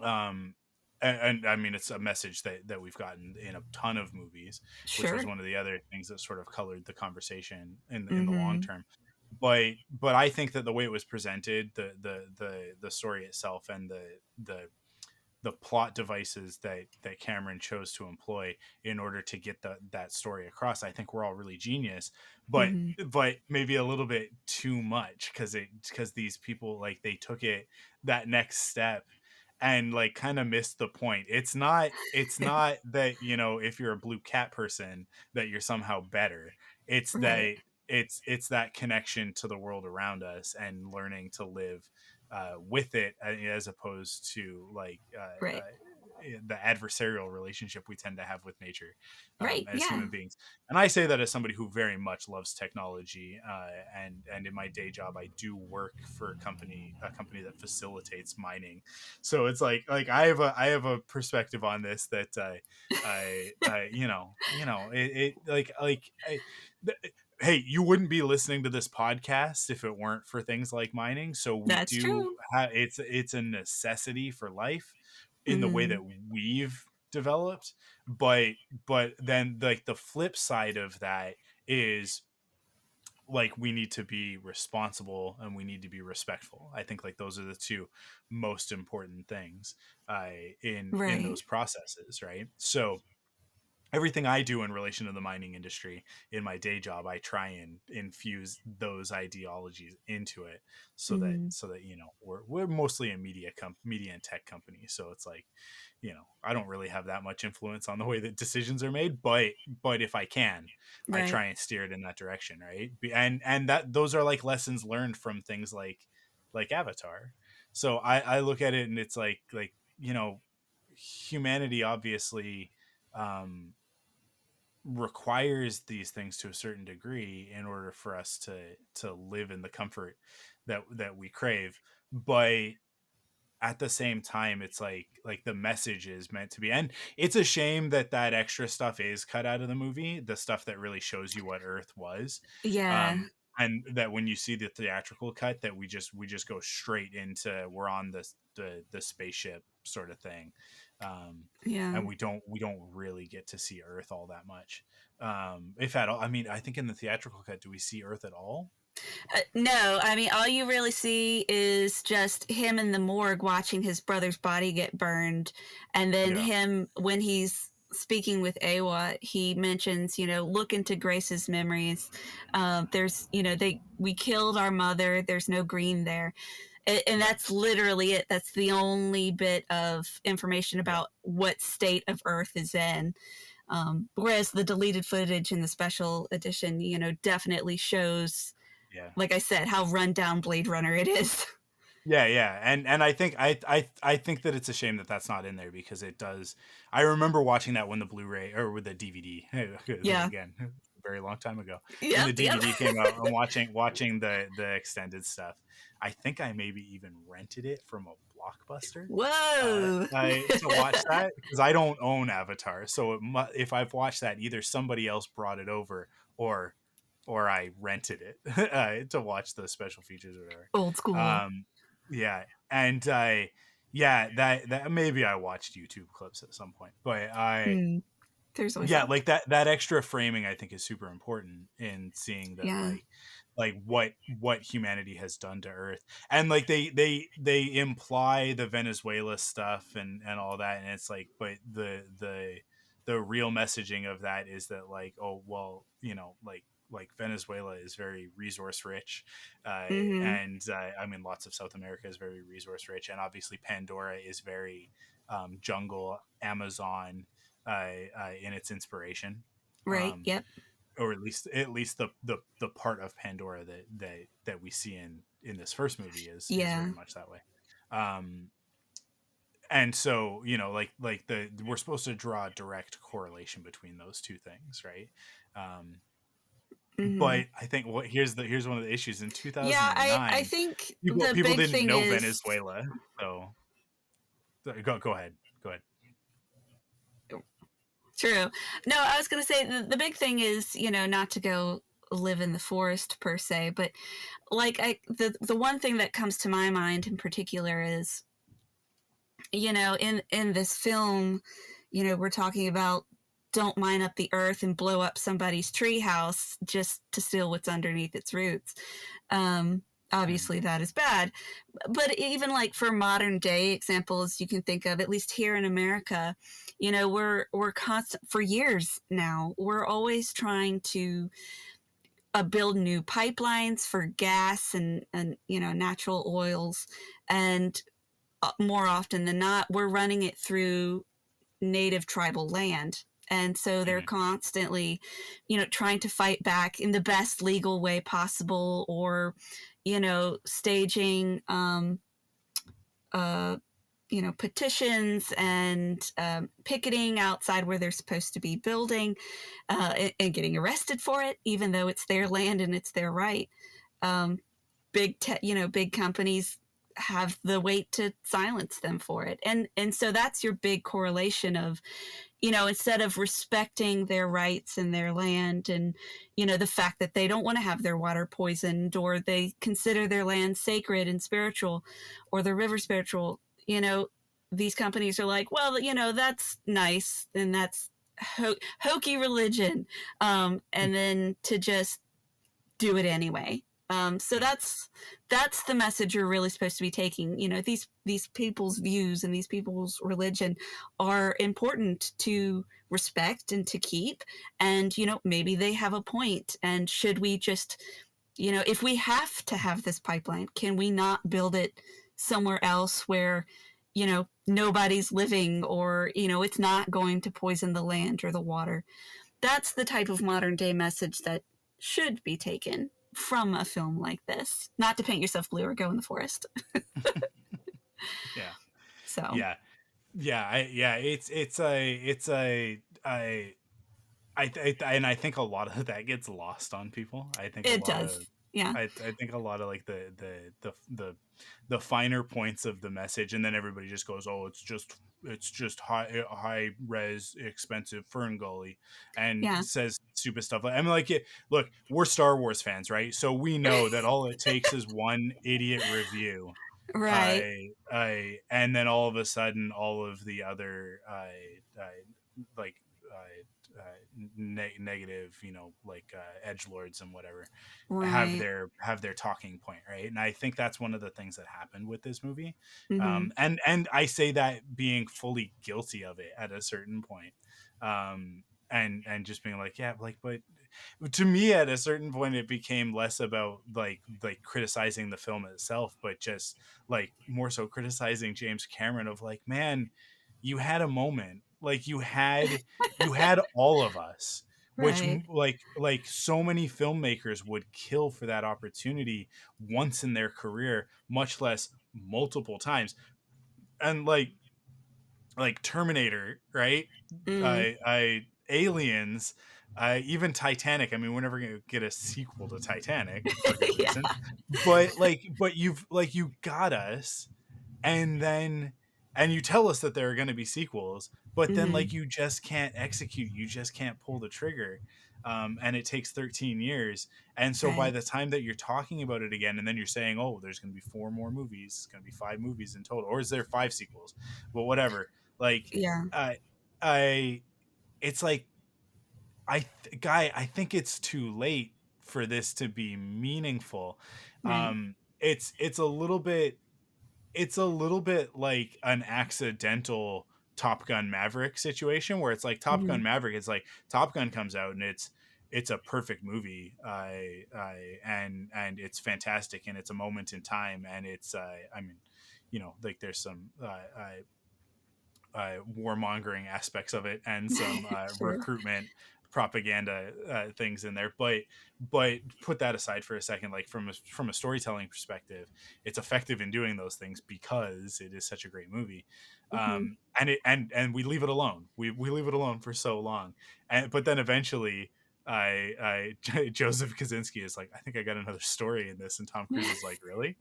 um and I mean it's a message that we've gotten in a ton of movies, which was Sure. one of the other things that sort of colored the conversation in the long Mm-hmm. term. But I think that the way it was presented, the story itself, and the plot devices that Cameron chose to employ in order to get that story across, I think we're all really genius, but Mm-hmm. maybe a little bit too much, because these people like they took it that next step and like kind of missed the point. It's not that, if you're a blue cat person that you're somehow better. It's Right. that it's that connection to the world around us and learning to live with it, as opposed to like Right. the adversarial relationship we tend to have with nature, Right. as Yeah. human beings. And I say that as somebody who very much loves technology, and in my day job I do work for a company that facilitates mining. So it's like I have a perspective on this that it hey, you wouldn't be listening to this podcast if it weren't for things like mining. So we That's do true. have it's a necessity for life in the way Mm-hmm. that we've developed. But then like the flip side of that is like we need to be responsible and we need to be respectful. I think like those are the two most important things in Right. those processes, right? So everything I do in relation to the mining industry in my day job, I try and infuse those ideologies into it, so that Mm-hmm. we're mostly a media and tech company. So it's like, I don't really have that much influence on the way that decisions are made, but if I can, I Right. try and steer it in that direction, right? And that those are like lessons learned from things like Avatar. So I look at it and it's like humanity obviously um requires these things to a certain degree in order for us to live in the comfort that we crave. But at the same time, it's like the message is meant to be, and it's a shame that extra stuff is cut out of the movie, the stuff that really shows you what Earth was. Yeah. And that when you see the theatrical cut, that we just go straight into we're on the spaceship sort of thing. um Yeah. and we don't really get to see Earth all that much, if at all. I mean, I think in the theatrical cut, do we see Earth at all? No, I mean, all you really see is just him in the morgue watching his brother's body get burned. And then Yeah. him, when he's speaking with Awa, he mentions, look into Grace's memories. There's, we killed our mother. There's no green there. And Yeah. that's literally it. That's the only bit of information about what state of Earth is in. Whereas the deleted footage in the special edition, definitely shows, Yeah. like I said, how run down Blade Runner it is. Yeah, and I think I think that it's a shame that that's not in there because it does. I remember watching that when the Blu-ray or with the DVD Yeah. again, a very long time ago when Yep. the DVD came out. And watching the extended stuff. I think I maybe even rented it from a Blockbuster. Whoa. To watch that because I don't own Avatar, so if I've watched that, either somebody else brought it over or I rented it to watch the special features or whatever. Old school. Yeah, and that maybe I watched YouTube clips at some point, but There's always yeah, that. like that extra framing I think is super important in seeing that Yeah. like what humanity has done to Earth, and like they imply the Venezuela stuff and all that, and it's like, but the real messaging of that is that like, oh well, like Venezuela is very resource rich, Mm-hmm. and I mean lots of South America is very resource rich, and obviously Pandora is very jungle Amazon in its inspiration. Right. Um, Yep. or at least the part of Pandora that we see in this first movie is Yeah. very much that way. Um, and so like we're supposed to draw a direct correlation between those two things, right? Um, Mm-hmm. but I think here's one of the issues in Yeah. I 2009. think People the people big didn't thing know is. Venezuela, so go ahead. True. No, I was going to say the big thing is, not to go live in the forest per se, but like the one thing that comes to my mind in particular is, in this film, we're talking about don't mine up the earth and blow up somebody's treehouse just to steal what's underneath its roots. Obviously, that is bad. But even like for modern day examples, you can think of, at least here in America, we're constant for years now. We're always trying to build new pipelines for gas and natural oils, and more often than not, we're running it through native tribal land. And so they're Mhm. constantly, trying to fight back in the best legal way possible, or, staging, uh, petitions and picketing outside where they're supposed to be building, and getting arrested for it, even though it's their land and it's their right. Um, big companies have the weight to silence them for it, and so that's your big correlation of, instead of respecting their rights and their land, and the fact that they don't want to have their water poisoned, or they consider their land sacred and spiritual, or the river spiritual, these companies are like, well, that's nice and that's hokey religion, and then to just do it anyway. So Yeah. that's the message you're really supposed to be taking. These people's views and these people's religion are important to respect and to keep. And maybe they have a point. And should we just, if we have to have this pipeline, can we not build it somewhere else where nobody's living, or it's not going to poison the land or the water? That's the type of modern day message that should be taken from a film like this. Not to paint yourself blue or go in the forest. Yeah. So Yeah. Yeah. And I think a lot of that gets lost on people. I think a it lot does. of Yeah. I think a lot of like the finer points of the message, and then everybody just goes, oh, it's just high res expensive Fern Gully, and Yeah. says stupid stuff. I mean, like, look, we're Star Wars fans, right? So we know that all it takes is one idiot review, Right. and then all of a sudden, all of the other like negative, like edgelords and whatever, Right. have their talking point, right? And I think that's one of the things that happened with this movie. Mm-hmm. And I say that being fully guilty of it at a certain point. And just being like, yeah, like, but to me at a certain point it became less about like criticizing the film itself, but just like more so criticizing James Cameron of like, man, you had a moment, like you had all of us, which Right. like so many filmmakers would kill for that opportunity once in their career, much less multiple times. And like Terminator, right? Mm. I Aliens, even Titanic. I mean, we're never gonna get a sequel to Titanic for good Yeah. reason, but you've like you got us, and then and you tell us that there are going to be sequels, but then Mm-hmm. like you just can't execute, you just can't pull the trigger. And it takes 13 years, and so by Right. the time that you're talking about it again, and then you're saying, oh, there's going to be 4 more movies, it's going to be 5 movies in total, or is there 5 sequels? But whatever, like Yeah. i I it's like I think it's too late for this to be meaningful. Right. It's a little bit, it's a little bit like an accidental Top Gun Maverick situation, where it's like Top Mm-hmm. Gun Maverick, it's like Top Gun comes out and it's a perfect movie, and it's fantastic, and it's a moment in time, and it's I mean, like there's some warmongering aspects of it, and some Sure. recruitment propaganda things in there, but put that aside for a second. Like from a storytelling perspective, it's effective in doing those things because it is such a great movie. Mm-hmm. And we leave it alone, we leave it alone for so long, and but then eventually Joseph Kaczynski is like, I think I got another story in this, and Tom Cruise is like, really?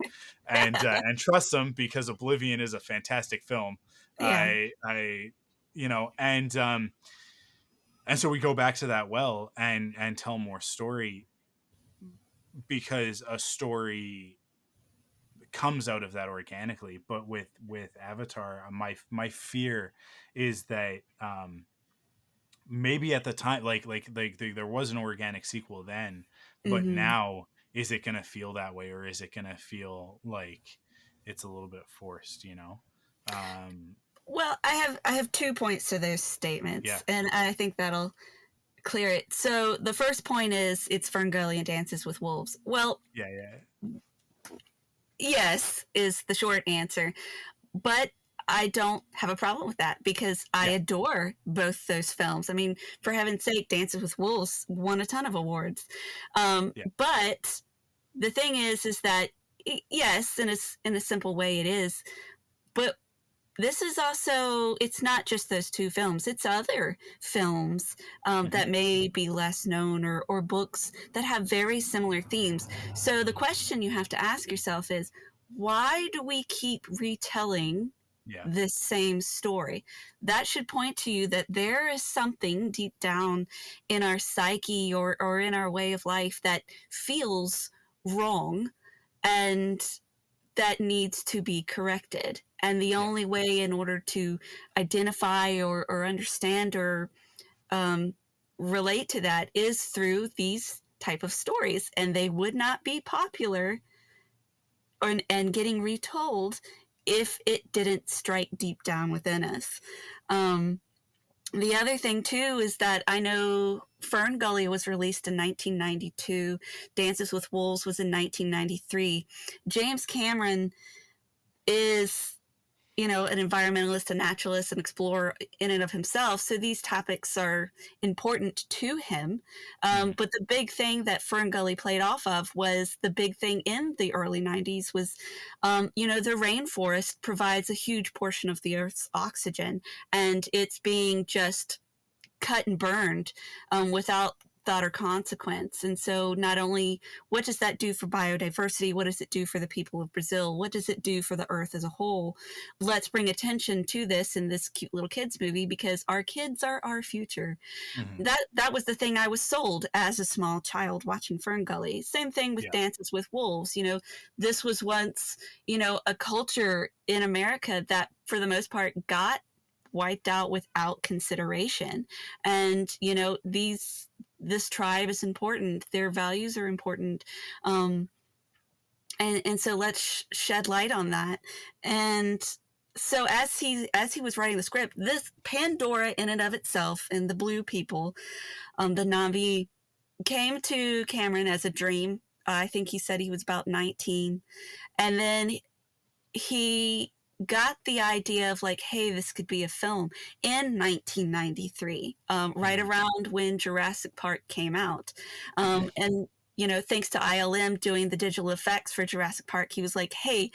And trusts him, because Oblivion is a fantastic film. Yeah. I and so we go back to that well and tell more story, because a story comes out of that organically. But with Avatar, my fear is that maybe at the time, there was an organic sequel then, but Mm-hmm. now is it going to feel that way, or is it going to feel like it's a little bit forced, um Well, I have 2 points to those yeah, statements, and I think that'll clear it. So the first point is it's Ferngully and Dances with Wolves. Well, yeah, yeah, yes is the short answer, but I don't have a problem with that because I yeah, adore both those films. I mean, for heaven's sake, Dances with Wolves won a ton of awards. yeah, But the thing is that yes, in a simple way, it is. But this is also, it's not just those 2 films, it's other films hmm, that may be less known, or books that have very similar themes. So the question you have to ask yourself is, why do we keep retelling yeah, this same story? That should point to you that there is something deep down in our psyche, or in our way of life, that feels wrong, and that needs to be corrected. And the yeah, only way in order to identify, or understand, or um, relate to that is through these type of stories. And they would not be popular, and getting retold if it didn't strike deep down within us. Um, the other thing too is that I know Fern Gully was released in 1992. Dances with Wolves was in 1993. James Cameron is, an environmentalist, a naturalist, an explorer in and of himself. So these topics are important to him. hmm, But the big thing that Fern Gully played off of was the big thing in the early 90s was, the rainforest provides a huge portion of the Earth's oxygen, and it's being just cut and burned without thought or consequence. And so, not only what does that do for biodiversity, what does it do for the people of Brazil, what does it do for the earth as a whole? Let's bring attention to this in this cute little kids movie, because our kids are our future. hmm, That was the thing I was sold as a small child watching Fern Gully. Same thing with yeah, Dances with Wolves. This was once, a culture in America that for the most part got wiped out without consideration. And, this tribe is important. Their values are important. And so let's shed light on that. And so as he was writing the script, this Pandora in and of itself and the blue people, the Na'vi, came to Cameron as a dream. I think he said he was about 19. And then he got the idea of like, hey, this could be a film in 1993, right around when Jurassic Park came out. And, thanks to ILM doing the digital effects for Jurassic Park, he was like, hey,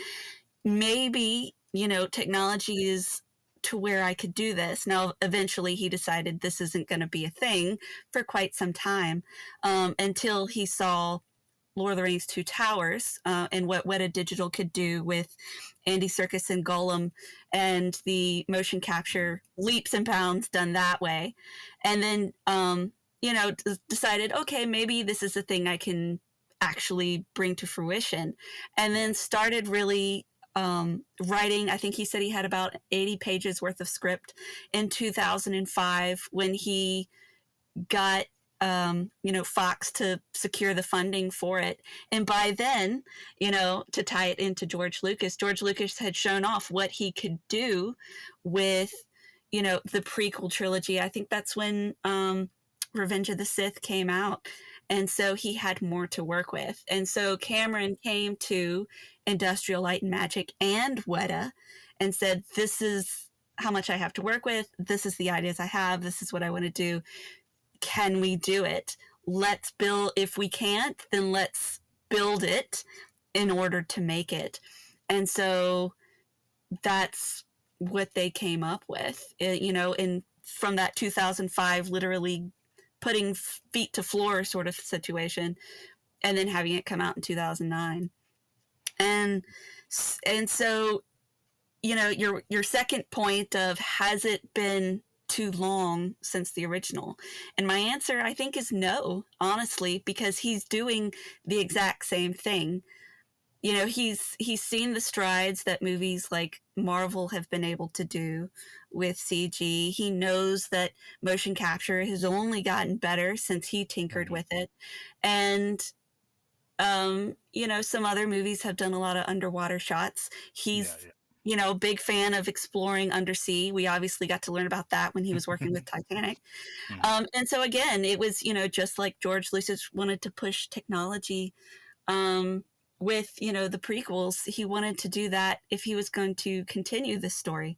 maybe, technology is to where I could do this. Now, eventually he decided this isn't going to be a thing for quite some time, until he saw Lord of the Rings Two Towers, and what Weta Digital could do with Andy Serkis and Gollum, and the motion capture leaps and bounds done that way. And then, decided, okay, maybe this is a thing I can actually bring to fruition. And then started really writing. I think he said he had about 80 pages worth of script in 2005 when he got Fox to secure the funding for it. And by then, to tie it into George Lucas had shown off what he could do with, the prequel trilogy. I think that's when Revenge of the Sith came out. And so he had more to work with. And so Cameron came to Industrial Light and Magic and Weta and said, this is how much I have to work with. This is the ideas I have. This is what I want to do. Can we do it? Let's build. If we can't, then let's build it in order to make it. And so that's what they came up with, and from that 2005, literally putting feet to floor sort of situation, and then having it come out in 2009. And so, your second point of, has it been too long since the original? And my answer, I think, is no, honestly, because he's doing the exact same thing. He's seen the strides that movies like Marvel have been able to do with CG. He knows that motion capture has only gotten better since he tinkered with it. And some other movies have done a lot of underwater shots. He's big fan of exploring undersea. We obviously got to learn about that when he was working with Titanic. And so again, it was, just like George Lucas wanted to push technology with, the prequels, he wanted to do that if he was going to continue this story.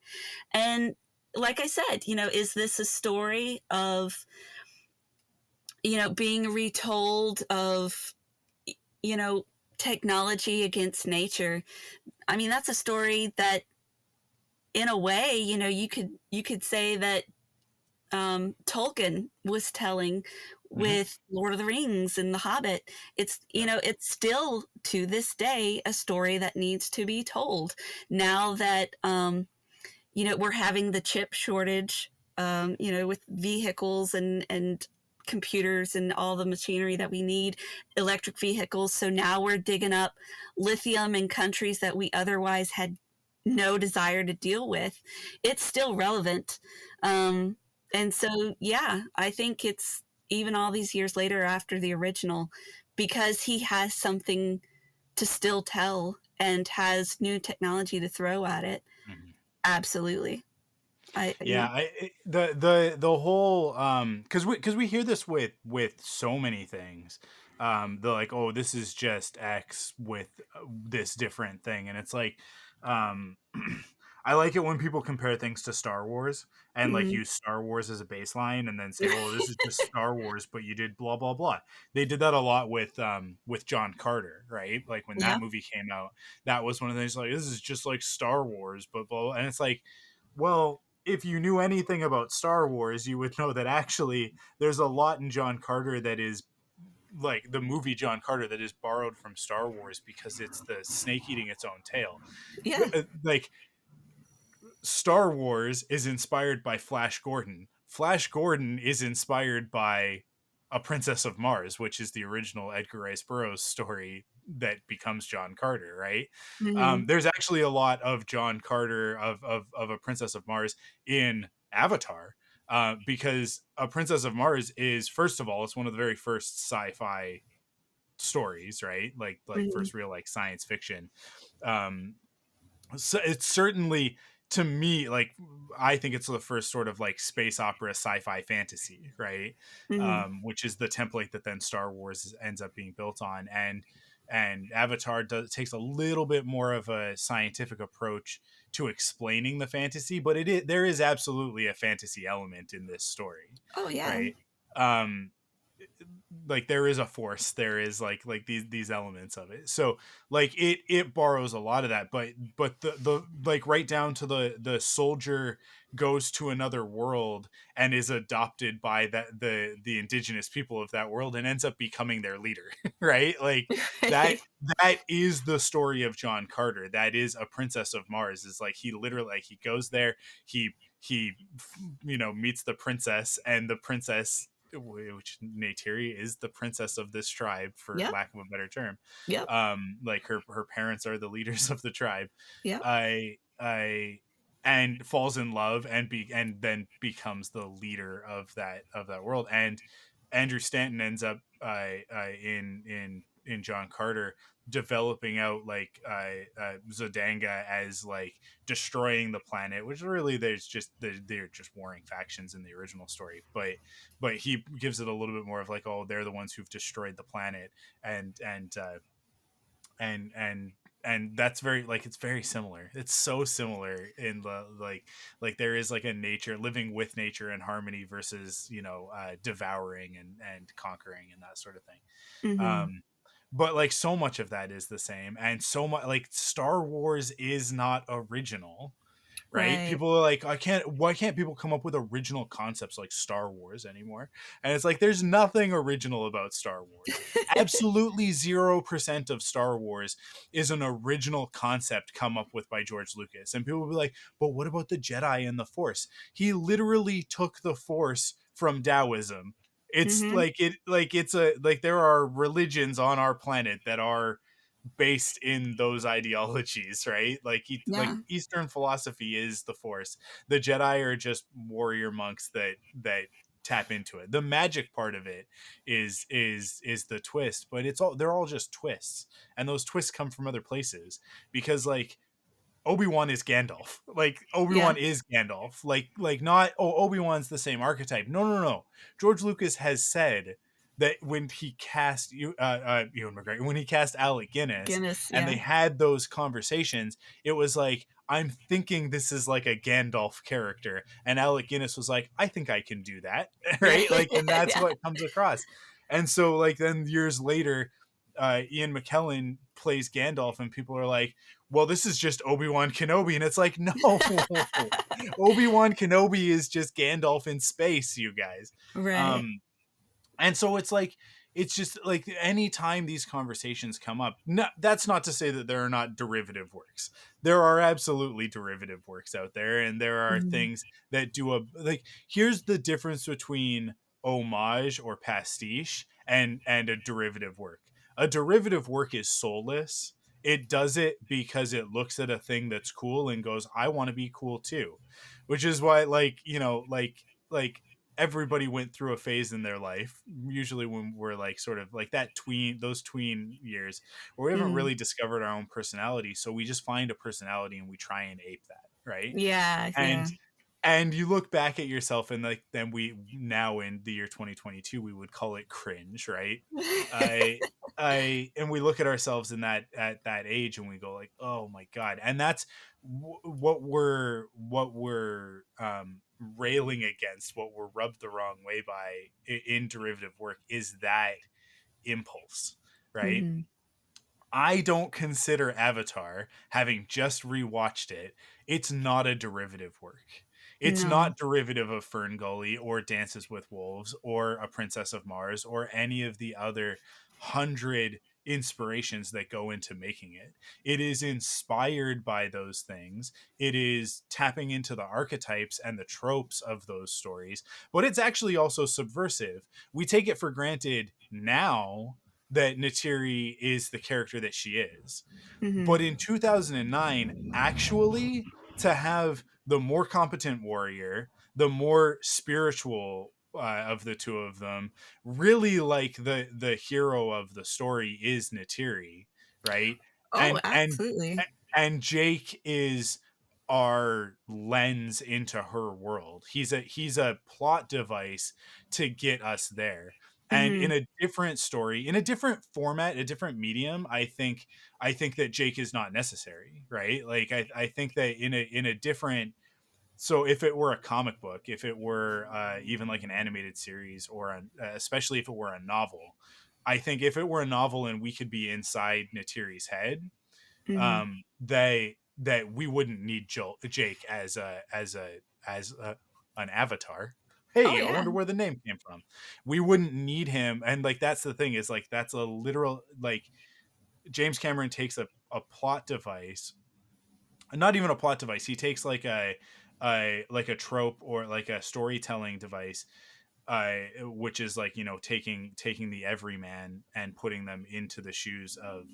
And like I said, is this a story of, being retold of, technology against nature? I mean, that's a story that, in a way, you could say that Tolkien was telling with Lord of the Rings and The Hobbit. It's, it's still to this day a story that needs to be told. Now that, we're having the chip shortage, with vehicles and computers and all the machinery that we need, electric vehicles. So now we're digging up lithium in countries that we otherwise had no desire to deal with. It's still relevant. And so, yeah, I think it's, even all these years later after the original, because he has something to still tell and has new technology to throw at it. Absolutely. The whole because we hear this with so many things. They're like, oh, this is just X with this different thing, and it's like, I like it when people compare things to Star Wars and like use Star Wars as a baseline and then say, oh, this is just Star Wars, but you did blah blah blah. They did that a lot with John Carter, right? Like when that movie came out, that was one of the things, like, this is just like Star Wars, but blah, blah. And it's like, well, if you knew anything about Star Wars, you would know that actually there's a lot in John Carter that is like the movie John Carter that is borrowed from Star Wars, because it's the snake eating its own tail. Yeah. Like, Star Wars is inspired by Flash Gordon. Flash Gordon is inspired by A Princess of Mars, which is the original Edgar Rice Burroughs story that becomes John Carter, right? Mm-hmm. There's actually a lot of John Carter of a Princess of Mars in Avatar, because A Princess of Mars is, first of all, it's one of the very first sci-fi stories, right? Like Mm-hmm. first real like science fiction. Um, so it's certainly, to me, like, I think it's the first sort of like space opera sci-fi fantasy, right? Mm-hmm. Which is the template that then Star Wars ends up being built on. And Avatar takes a little bit more of a scientific approach to explaining the fantasy, but there is absolutely a fantasy element in this story, Oh yeah. right? um like there is a force, there is like these elements of it, so like it borrows a lot of that, but the like right down to the soldier goes to another world and is adopted by the indigenous people of that world and ends up becoming their leader. Right, like that Right. that is the story of John Carter. That is A Princess of Mars. Is like he literally, like, he goes there, he meets the princess, and the princess, which Neytiri is the princess of this tribe, for Yep. lack of a better term. Yep. Like her parents are the leaders of the tribe. Yep. I and falls in love and then becomes the leader of that world. And Andrew Stanton ends up in John Carter developing out like Zodanga as like destroying the planet, which really they're just warring factions in the original story, but he gives it a little bit more of like, oh, they're the ones who've destroyed the planet. And that's very, like, it's very similar. It's so similar in the like there is like a nature, living with nature in harmony versus devouring and conquering and that sort of thing. Mm-hmm. But like so much of that is the same, and so much, like, Star Wars is not original, right? Right. People are like, why can't people come up with original concepts like Star Wars anymore? And it's like, there's nothing original about Star Wars. Absolutely 0% of Star Wars is an original concept come up with by George Lucas. And people will be like, but what about the Jedi and the Force? He literally took the Force from Taoism. It's Mm-hmm. like it's a, like, there are religions on our planet that are based in those ideologies, right? Like Yeah. Eastern philosophy is the Force. The Jedi are just warrior monks that tap into it. The magic part of it is the twist, but they're all just twists, and those twists come from other places, because like Obi-Wan is Gandalf. Like Yeah. Obi-Wan is Gandalf. Like not, oh, Obi-Wan's the same archetype. No, no, no. George Lucas has said that when he cast Ewan McGregor, when he cast Alec Guinness, Guinness. and they Yeah. had those conversations, it was like, I'm thinking this is like a Gandalf character, and Alec Guinness was like, I think I can do that. Yeah. Right? Like, and that's Yeah. what comes across. And so like then years later, Ian McKellen plays Gandalf, and people are like, well, this is just Obi-Wan Kenobi. And it's like, no, Obi-Wan Kenobi is just Gandalf in space, you guys. Right. Um, and so it's like, it's just like, anytime these conversations come up, no, that's not to say that there are not derivative works. There are absolutely derivative works out there, and there are Mm-hmm. things that do like, here's the difference between homage or pastiche and a derivative work. A derivative work is soulless. It does it because it looks at a thing that's cool and goes, I want to be cool too. Which is why, like, like everybody went through a phase in their life, usually when we're like sort of like those tween years, where we haven't Mm-hmm. really discovered our own personality, so we just find a personality and we try and ape that, right? Yeah. Yeah. And you look back at yourself, and like, then we, now in the year 2022, we would call it cringe, right? I and we look at ourselves in at that age, and we go like, oh my god. And that's what we're railing against, what we're rubbed the wrong way by in derivative work, is that impulse, right? Mm-hmm. I don't consider Avatar, having just rewatched it, it's not a derivative work. It's No. not derivative of Ferngully or Dances with Wolves or A Princess of Mars or any of the other 100 inspirations that go into making it. It is inspired by those things. It is tapping into the archetypes and the tropes of those stories, but it's actually also subversive. We take it for granted now that Neytiri is the character that she is. Mm-hmm. But in 2009, actually, to have the more competent warrior, the more spiritual of the two of them, really like the hero of the story is Neytiri, right? Oh, And absolutely. and Jake is our lens into her world. He's a plot device to get us there. And Mm-hmm. in a different story, in a different format, a different medium, I think that Jake is not necessary, right? Like I think that in a different, so if it were a comic book, if it were even like an animated series, or especially if it were a novel, I think if it were a novel and we could be inside Neytiri's head, Mm-hmm. that we wouldn't need Jake as an avatar. Oh Hey, I yeah. wonder where the name came from. We wouldn't need him, and like that's the thing, is like that's a literal, like, James Cameron takes a plot device, not even a plot device. He takes like a trope or like a storytelling device, which is like, taking the everyman and putting them into the shoes of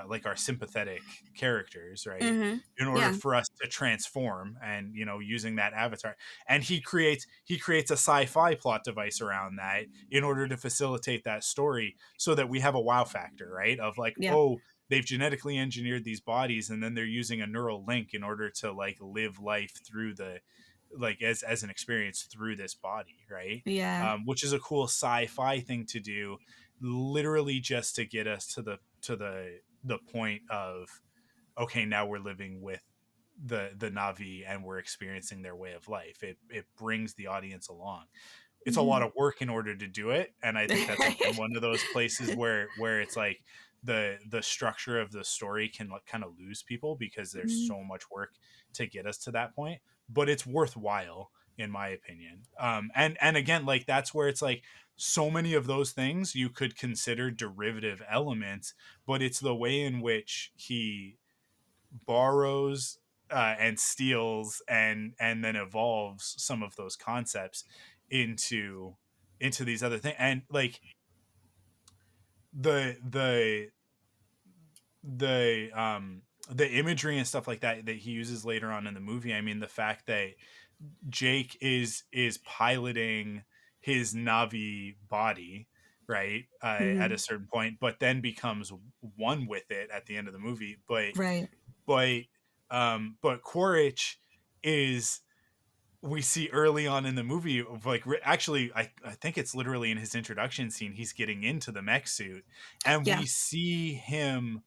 like our sympathetic characters, right? Mm-hmm. In order Yeah. for us to transform, and using that avatar, and he creates a sci-fi plot device around that in order to facilitate that story, so that we have a wow factor, right? Of like, Yeah. oh, they've genetically engineered these bodies, and then they're using a neural link in order to like live life through the, like, as an experience through this body, right? Yeah. Which is a cool sci-fi thing to do, literally just to get us to the point of, okay, now we're living with the Navi and we're experiencing their way of life. It brings the audience along. It's a lot Mm-hmm. of work in order to do it, and I think that's again one of those places where it's like the structure of the story can like kind of lose people, because there's Mhm. so much work to get us to that point, but it's worthwhile in my opinion. And again, like, that's where it's like, so many of those things you could consider derivative elements, but it's the way in which he borrows and steals and then evolves some of those concepts into these other things, and like the the the imagery and stuff like that he uses later on in the movie. I mean, the fact that Jake is piloting his Navi body, right, at a Mhm. certain point, but then becomes one with it at the end of the movie. Right. But but Quaritch is, we see early on in the movie of like, actually I think it's literally in his introduction scene, he's getting into the mech suit, and Yeah. we see him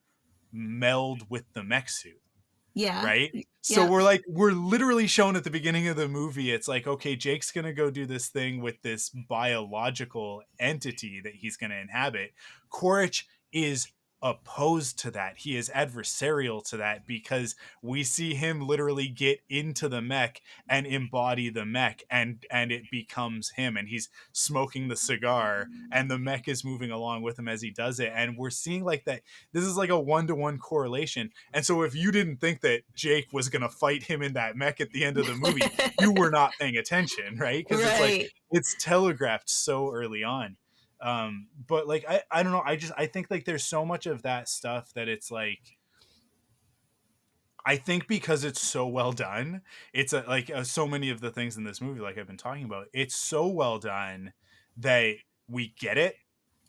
meld with the mech suit, Yeah. right? So Yep. we're literally shown at the beginning of the movie, it's like, okay, Jake's gonna go do this thing with this biological entity that he's gonna inhabit. Quaritch is opposed to that. He is adversarial to that, because we see him literally get into the mech and embody the mech, and it becomes him, and he's smoking the cigar, and the mech is moving along with him as he does it, and we're seeing like that. This is like a one-to-one correlation. And so if you didn't think that Jake was going to fight him in that mech at the end of the movie, you were not paying attention, right? Because it's like, Right. it's telegraphed so early on. But like, I don't know. I think like there's so much of that stuff that it's like, I think because it's so well done, it's like so many of the things in this movie, like I've been talking about, it's so well done that we get it,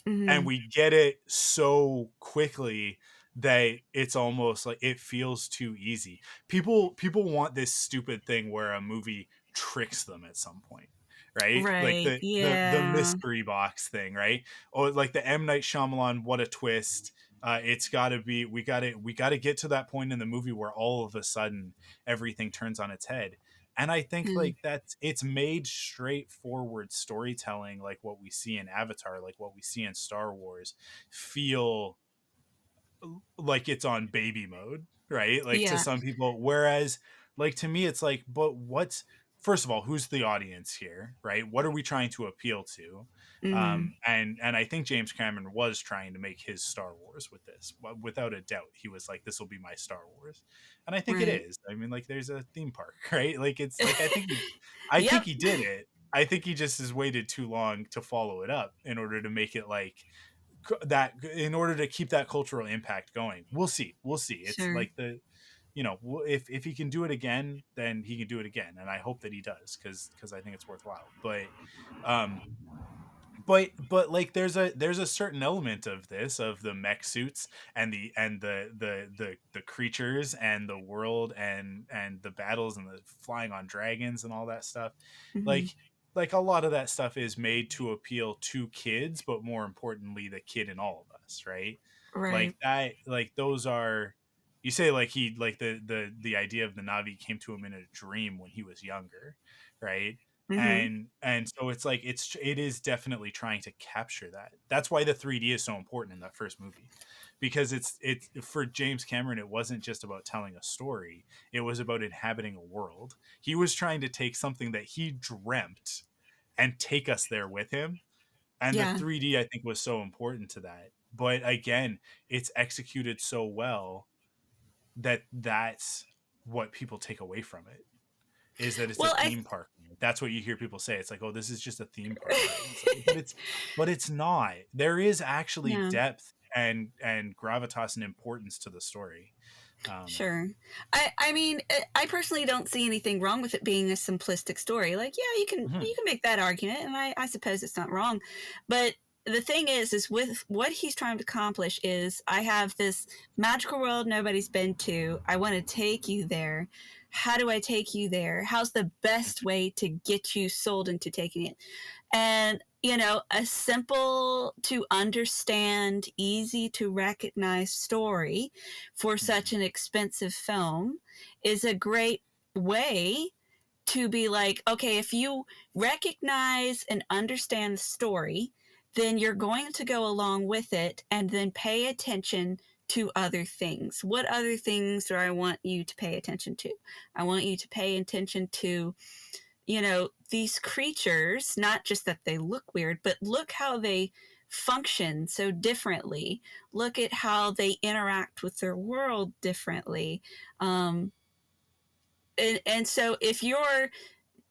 and Mhm. we get it so quickly that it's almost like it feels too easy. People want this stupid thing where a movie tricks them at some point, right? Like Right. the Yeah. mystery box thing, right? Or like the M. Night Shyamalan, what a twist. It's got to be, we got to get to that point in the movie where all of a sudden everything turns on its head. And I think Mm. like it's made straightforward storytelling, like what we see in Avatar, like what we see in Star Wars, feel like it's on baby mode, right? Like to Yeah. some people, whereas like to me, it's like, but what's, first of all, who's the audience here, right? What are we trying to appeal to? Mhm. And I think James Cameron was trying to make his Star Wars with this, without a doubt. He was like, this will be my Star Wars, and I think it Right. is. I mean, like, there's a theme park, right? Like, it's like, I think Yep. he did it. I think he just has waited too long to follow it up in order to make it like that in order to keep that cultural impact going. We'll see. It's Sure. like if he can do it again, then he can do it again, and I hope that he does, because I think it's worthwhile. Um but like there's a certain element of this, of the mech suits and the creatures and the world and the battles and the flying on dragons and all that stuff, Hmm. like a lot of that stuff is made to appeal to kids, but more importantly the kid in all of us, right? Right. Like that, like those are, you say like he like the idea of the Navi came to him in a dream when he was younger, right? Hmm. And so it's like it is definitely trying to capture that. That's why the 3D is so important in that first movie, because it's for James Cameron, it wasn't just about telling a story, it was about inhabiting a world. He was trying to take something that he dreamt and take us there with him, and the Yeah. 3D I think was so important to that. But again, it's executed so well that that's what people take away from it, is that it's a Well, theme park. That's what you hear people say. It's like, oh, this is just a theme park ride. It's like, but it's not. There is actually yeah. depth and gravitas and importance to the story. Sure. I mean, I personally don't see anything wrong with it being a simplistic story. Like, yeah, Mhm. you can make that argument, and I suppose it's not wrong. But the thing is with what he's trying to accomplish is, I have this magical world nobody's been to. I want to take you there. How do I take you there? How's the best way to get you sold into taking it? And, a simple to understand, easy to recognize story for such Mhm. an expensive film is a great way to be like, okay, if you recognize and understand the story, then you're going to go along with it and then pay attention to other things. What other things do I want you to pay attention to? I want you to pay attention to, these creatures, not just that they look weird, but look how they function so differently. Look at how they interact with their world differently. Um, and so if you're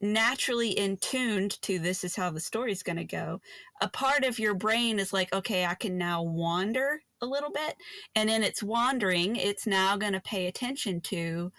naturally in tuned to this is how the story's going to go, a part of your brain is like, okay, I can now wander a little bit. And in its wandering, it's now going to pay attention to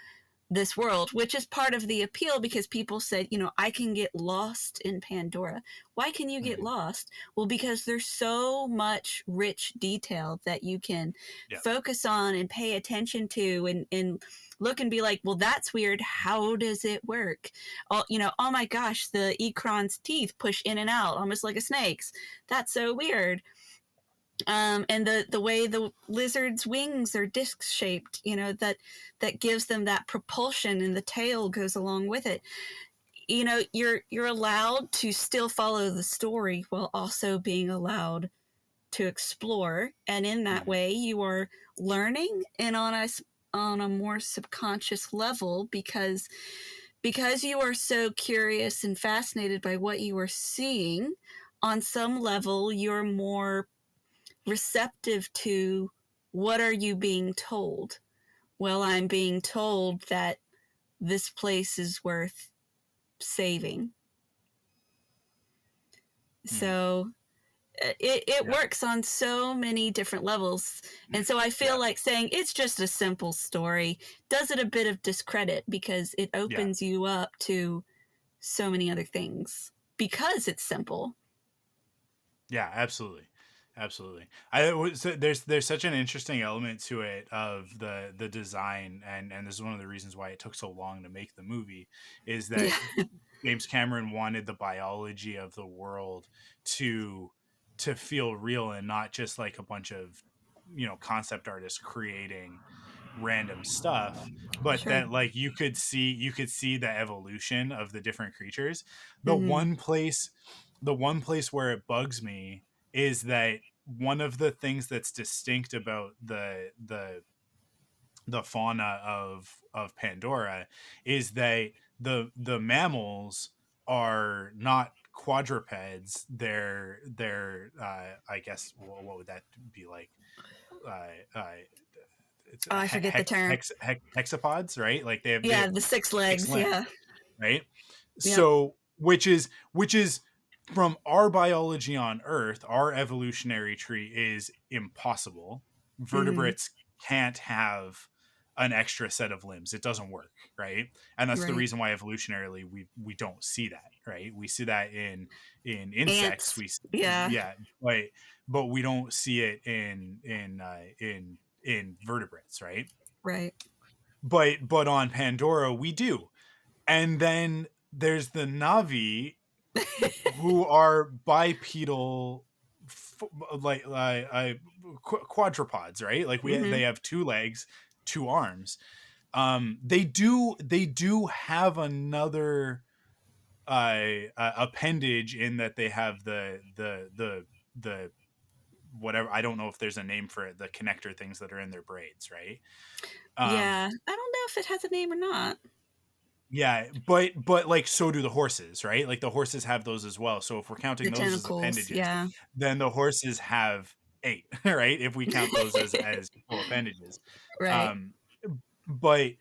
this world, which is part of the appeal, because people said, I can get lost in Pandora. Why can you get Mhm. lost? Well, because there's so much rich detail that you can Yeah. focus on and pay attention to, and look and be like, well, that's weird. How does it work? Oh, oh my gosh, the Ikron's teeth push in and out almost like a snake's. That's so weird. And the way the lizard's wings are disc shaped, that gives them that propulsion, and the tail goes along with it. You're allowed to still follow the story while also being allowed to explore, and in that Mhm. way, you are learning, and on a more subconscious level, because you are so curious and fascinated by what you are seeing. On some level, you're more receptive to, what are you being told? Well, I'm being told that this place is worth saving. Mhm. So it Yeah. works on so many different levels. And so I feel Yeah. like saying it's just a simple story does it a bit of discredit, because it Yeah. opens you up to so many other things because it's simple. Yeah, absolutely. Absolutely. I was there's such an interesting element to it, of the design, and this is one of the reasons why it took so long to make the movie, is that Yeah, James Cameron wanted the biology of the world to feel real, and not just like a bunch of concept artists creating random stuff, but sure. that like you could see the evolution of the different creatures. The Hmm. one place the one place where it bugs me is that one of the things that's distinct about the fauna of Pandora is that the mammals are not quadrupeds. They're I guess what would that be like? Uh, uh, it's Oh, I forget the term. hexapods, right? Like they Yeah, have the six 6 legs. limbs, Yeah. right? Yep. So which is from our biology on Earth, our evolutionary tree is impossible. Mm-hmm. Vertebrates can't have an extra set of limbs. It doesn't work, right? And that's the Right. reason why evolutionarily we don't see that, right? We see that in insects. Ants. Yeah. Yeah, but we don't see it in vertebrates, right? Right. But on Pandora we do. And then there's the Navi who are bipedal, like quadrupeds, right? Like Mm-hmm. they have 2 legs, 2 arms. They do have another appendage in that they have the whatever, I don't know if there's a name for it, the connector things that are in their braids, right? Um, Yeah. I don't know if it has a name or not. Yeah, but like so do the horses, right? Like the horses have those as well. So if we're The counting those as tentacles. appendages, Yeah. then the horses have 8, right? If we count those as full appendages. Right. Um but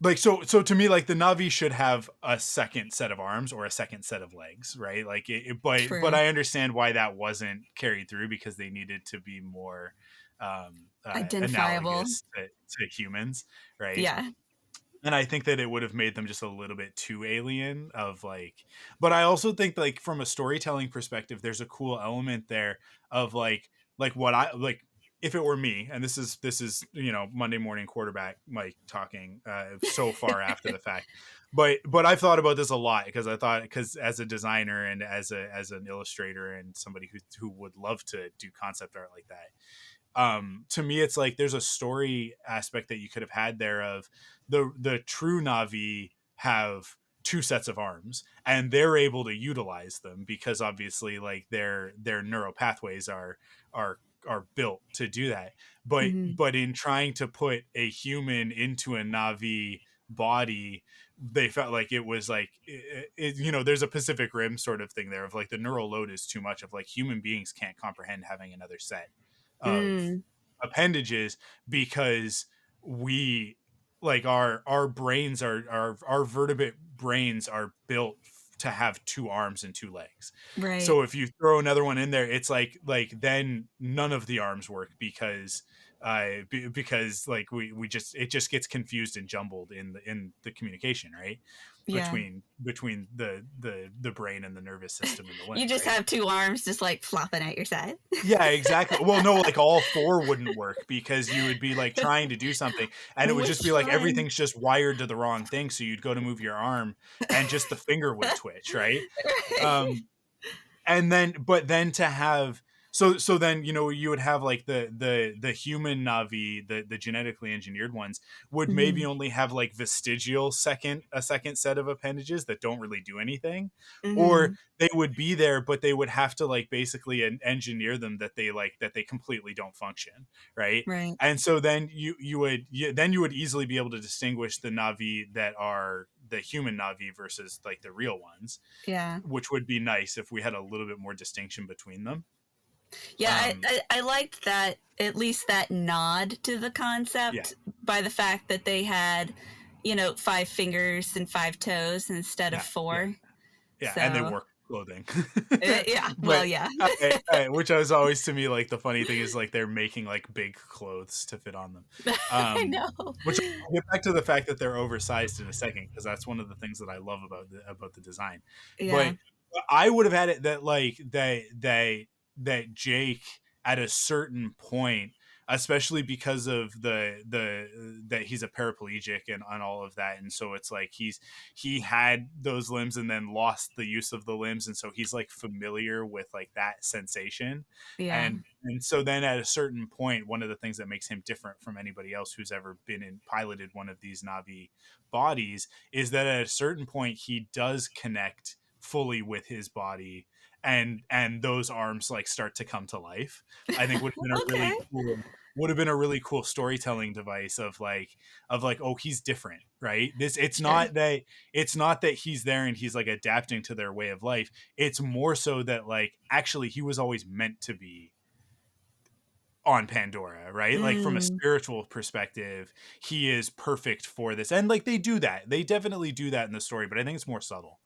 like so to me, like the Navi should have a second set of arms or a second set of legs, right? Like but True. I understand why that wasn't carried through, because they needed to be more Identifiable. analogous to humans, right? Yeah. And I think that it would have made them just a little bit too alien of like, but I also think like from a storytelling perspective, there's a cool element there of like what I like, if it were me, and this is Monday morning quarterback Mike talking so far after the fact, but I've thought about this a lot, because as a designer and as an illustrator and somebody who would love to do concept art like that, to me it's like there's a story aspect that you could have had there of the true Navi have 2 sets of arms and they're able to utilize them because obviously like their neural pathways are built to do that, but Mm-hmm. but in trying to put a human into a Navi body, they felt like it was like there's a Pacific Rim sort of thing there of like the neural load is too much, of like human beings can't comprehend having another set of Mm. appendages, because we like our brains our vertebrate brains are built to have 2 arms and 2 legs. Right. So if you throw another one in there, it's like then none of the arms work, because like we just it just gets confused and jumbled in the communication, right? Yeah. Between the brain and the nervous system and the You limbs, just right? have 2 arms just like flopping at your side. Yeah, exactly. Well, no, like all 4 wouldn't work, because you would be like trying to do something and it would just be Which like one? everything's just wired to the wrong thing. So you'd go to move your arm and just the finger would twitch, right? Um, and then to have so then you would have like the human Navi, the genetically engineered ones would maybe Mm-hmm. only have like vestigial a second set of appendages that don't really do anything, or Mm-hmm. they would be there but they would have to like basically engineer them that they completely don't function, right? Right. And so then you would easily be able to distinguish the Navi that are the human Navi versus like the real ones, Yeah. which would be nice if we had a little bit more distinction between them. Yeah, Um, I liked that, at least that nod to the yeah, concept, by the fact that they had, 5 fingers and 5 toes instead of yeah, yeah, 4. yeah, and they So, wore clothing. yeah, well, But yeah. which was always to me like the funny thing is like they're making like big clothes to fit on them. I know. Which I'll get back to the fact that they're oversized in a second, because that's one of the things that I love about the design. Yeah. But I would have had it that like that Jake at a certain point, especially because of the that he's a paraplegic and on all of that, and so it's like he had those limbs and then lost the use of the limbs, and so he's like familiar with like that sensation, Yeah. and so then at a certain point, one of the things that makes him different from anybody else who's ever been in piloted one of these Navi bodies is that at a certain point he does connect fully with his body, and those arms like start to come to life. I think Okay. would have been a really cool storytelling device of like, oh, he's different, right? This Sure. it's not that he's there and he's like adapting to their way of life. It's more so that like actually he was always meant to be on Pandora, right? Like from a spiritual perspective, he is perfect for this. And like they do that. They definitely do that in the story, but I think it's more subtle.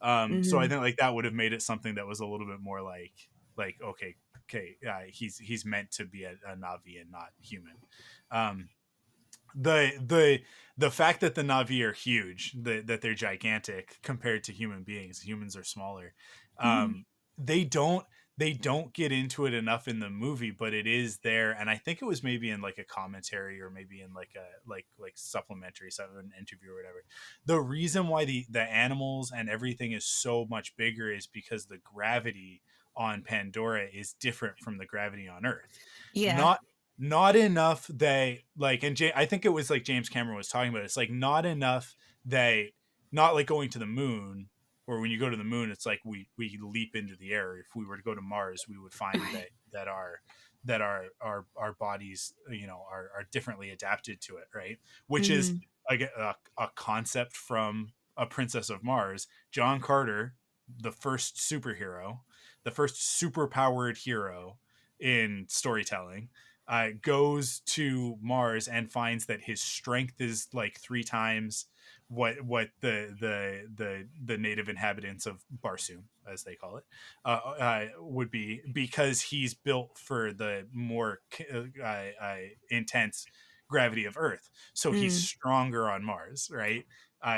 So I think like that would have made it something that was a little bit more like okay, he's meant to be a Na'vi and not human. The fact that the Na'vi are huge, that they're gigantic compared to human beings, humans are smaller. They don't get into it enough in the movie, but it is there, and I think it was maybe in like a commentary or maybe in like a like supplementary, so an interview or whatever. The reason why the animals and everything is so much bigger is because the gravity on Pandora is different from the gravity on Earth. Yeah. Not enough that like, and I think it was like James Cameron was talking about it. It's like not enough that, not like going to the moon, or when you go to the moon it's like we leap into the air. If we were to go to Mars, we would find that our bodies, you know, are differently adapted to it, right? Which is like a concept from A Princess of Mars. John Carter, the first superhero, the first superpowered hero in storytelling, goes to Mars and finds that his strength is like 3 times what the native inhabitants of Barsoom, as they call it, would be, because he's built for the more intense gravity of Earth. So he's stronger on Mars, right?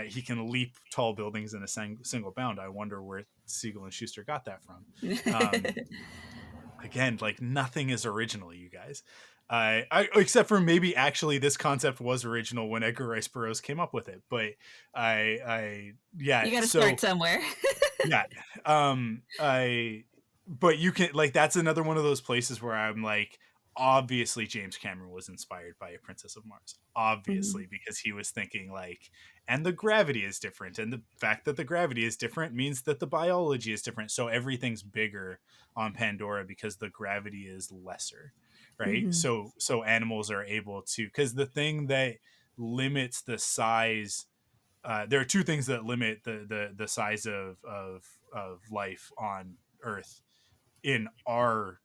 He can leap tall buildings in a single bound. I wonder where Siegel and Schuster got that from. Again, like nothing is original, you guys. Except for maybe actually this concept was original when Edgar Rice Burroughs came up with it. But yeah, you got to start somewhere. Yeah. But you can, like, that's another one of those places where I'm like, obviously James Cameron was inspired by A Princess of Mars, obviously, because he was thinking like, and the gravity is different, and the fact that the gravity is different means that the biology is different, so everything's bigger on Pandora because the gravity is lesser, right? So animals are able to, because the thing that limits the size, there are 2 things that limit the size of life on Earth in our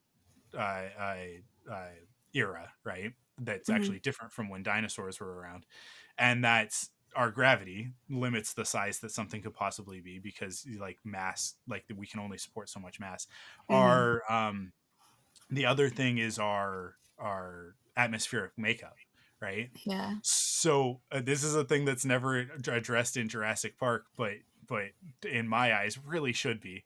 era, right? That's actually different from when dinosaurs were around, and that's our gravity limits the size that something could possibly be, because like mass, like we can only support so much mass. Our the other thing is our atmospheric makeup, right? Yeah. So this is a thing that's never addressed in Jurassic Park, but in my eyes really should be,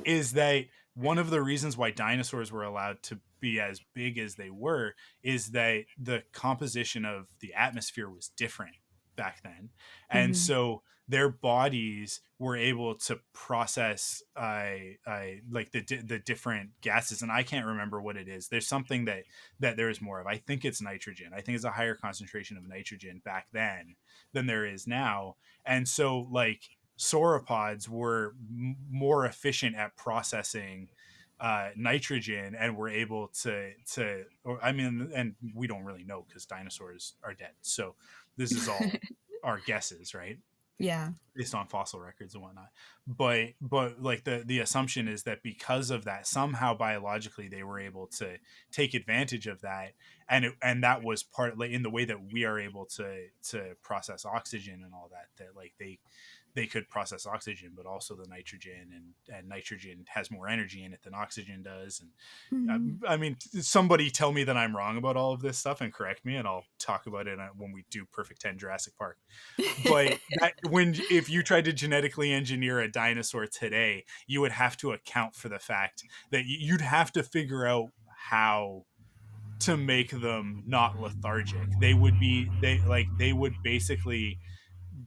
is that one of the reasons why dinosaurs were allowed to be as big as they were is that the composition of the atmosphere was different back then, and so their bodies were able to process like the different gases, and I can't remember what it is. There's something that there is more of. I think it's nitrogen. I think it's a higher concentration of nitrogen back then than there is now, and so like sauropods were more efficient at processing nitrogen, and were able to or, I mean, and we don't really know because dinosaurs are dead, so this is all our guesses, right? Yeah. Based on fossil records and whatnot. But like the assumption is that because of that, somehow biologically they were able to take advantage of that, and that was part, like, in the way that we are able to process oxygen and all that, that like they could process oxygen, but also the nitrogen, and nitrogen has more energy in it than oxygen does. And I mean, somebody tell me that I'm wrong about all of this stuff and correct me, and I'll talk about it when we do Perfect 10 Jurassic Park. But if you tried to genetically engineer a dinosaur today, you would have to account for the fact that you'd have to figure out how to make them not lethargic. They would basically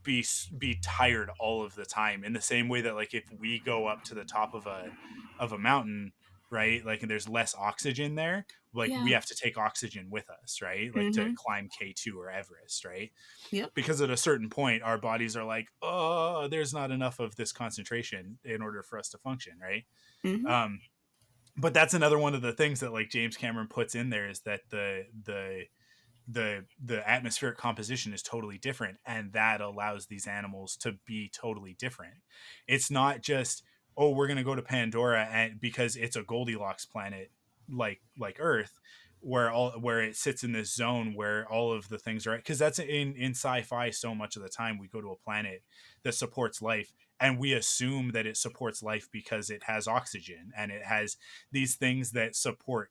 be tired all of the time, in the same way that like if we go up to the top of a mountain, right, like, and there's less oxygen there, like we Yeah. have to take oxygen with us, right, like to climb K2 or Everest, right? Yep. Because at a certain point our bodies are like, oh, there's not enough of this concentration in order for us to function, right? But that's another one of the things that like James Cameron puts in there, is that the atmospheric composition is totally different, and that allows these animals to be totally different. It's not just, oh, we're going to go to Pandora and because it's a Goldilocks planet, like Earth, where it sits in this zone where all of the things are, because that's in sci-fi. So much of the time we go to a planet that supports life, and we assume that it supports life because it has oxygen and it has these things that support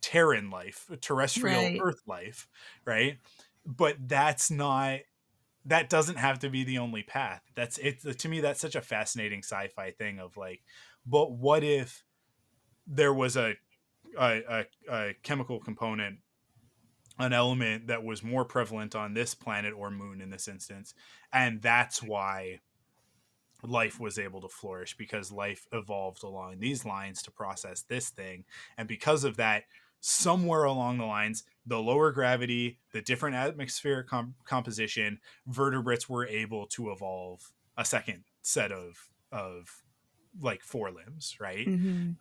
Terran life, terrestrial Right. Earth life, right? But that doesn't have to be the only path. That's it. To me, that's such a fascinating sci-fi thing of like, but what if there was a chemical component, an element that was more prevalent on this planet or moon in this instance, and that's why life was able to flourish, because life evolved along these lines to process this thing. And because of that, somewhere along the lines, the lower gravity, the different atmospheric composition, vertebrates were able to evolve a second set of like forelimbs, right? Mm-hmm.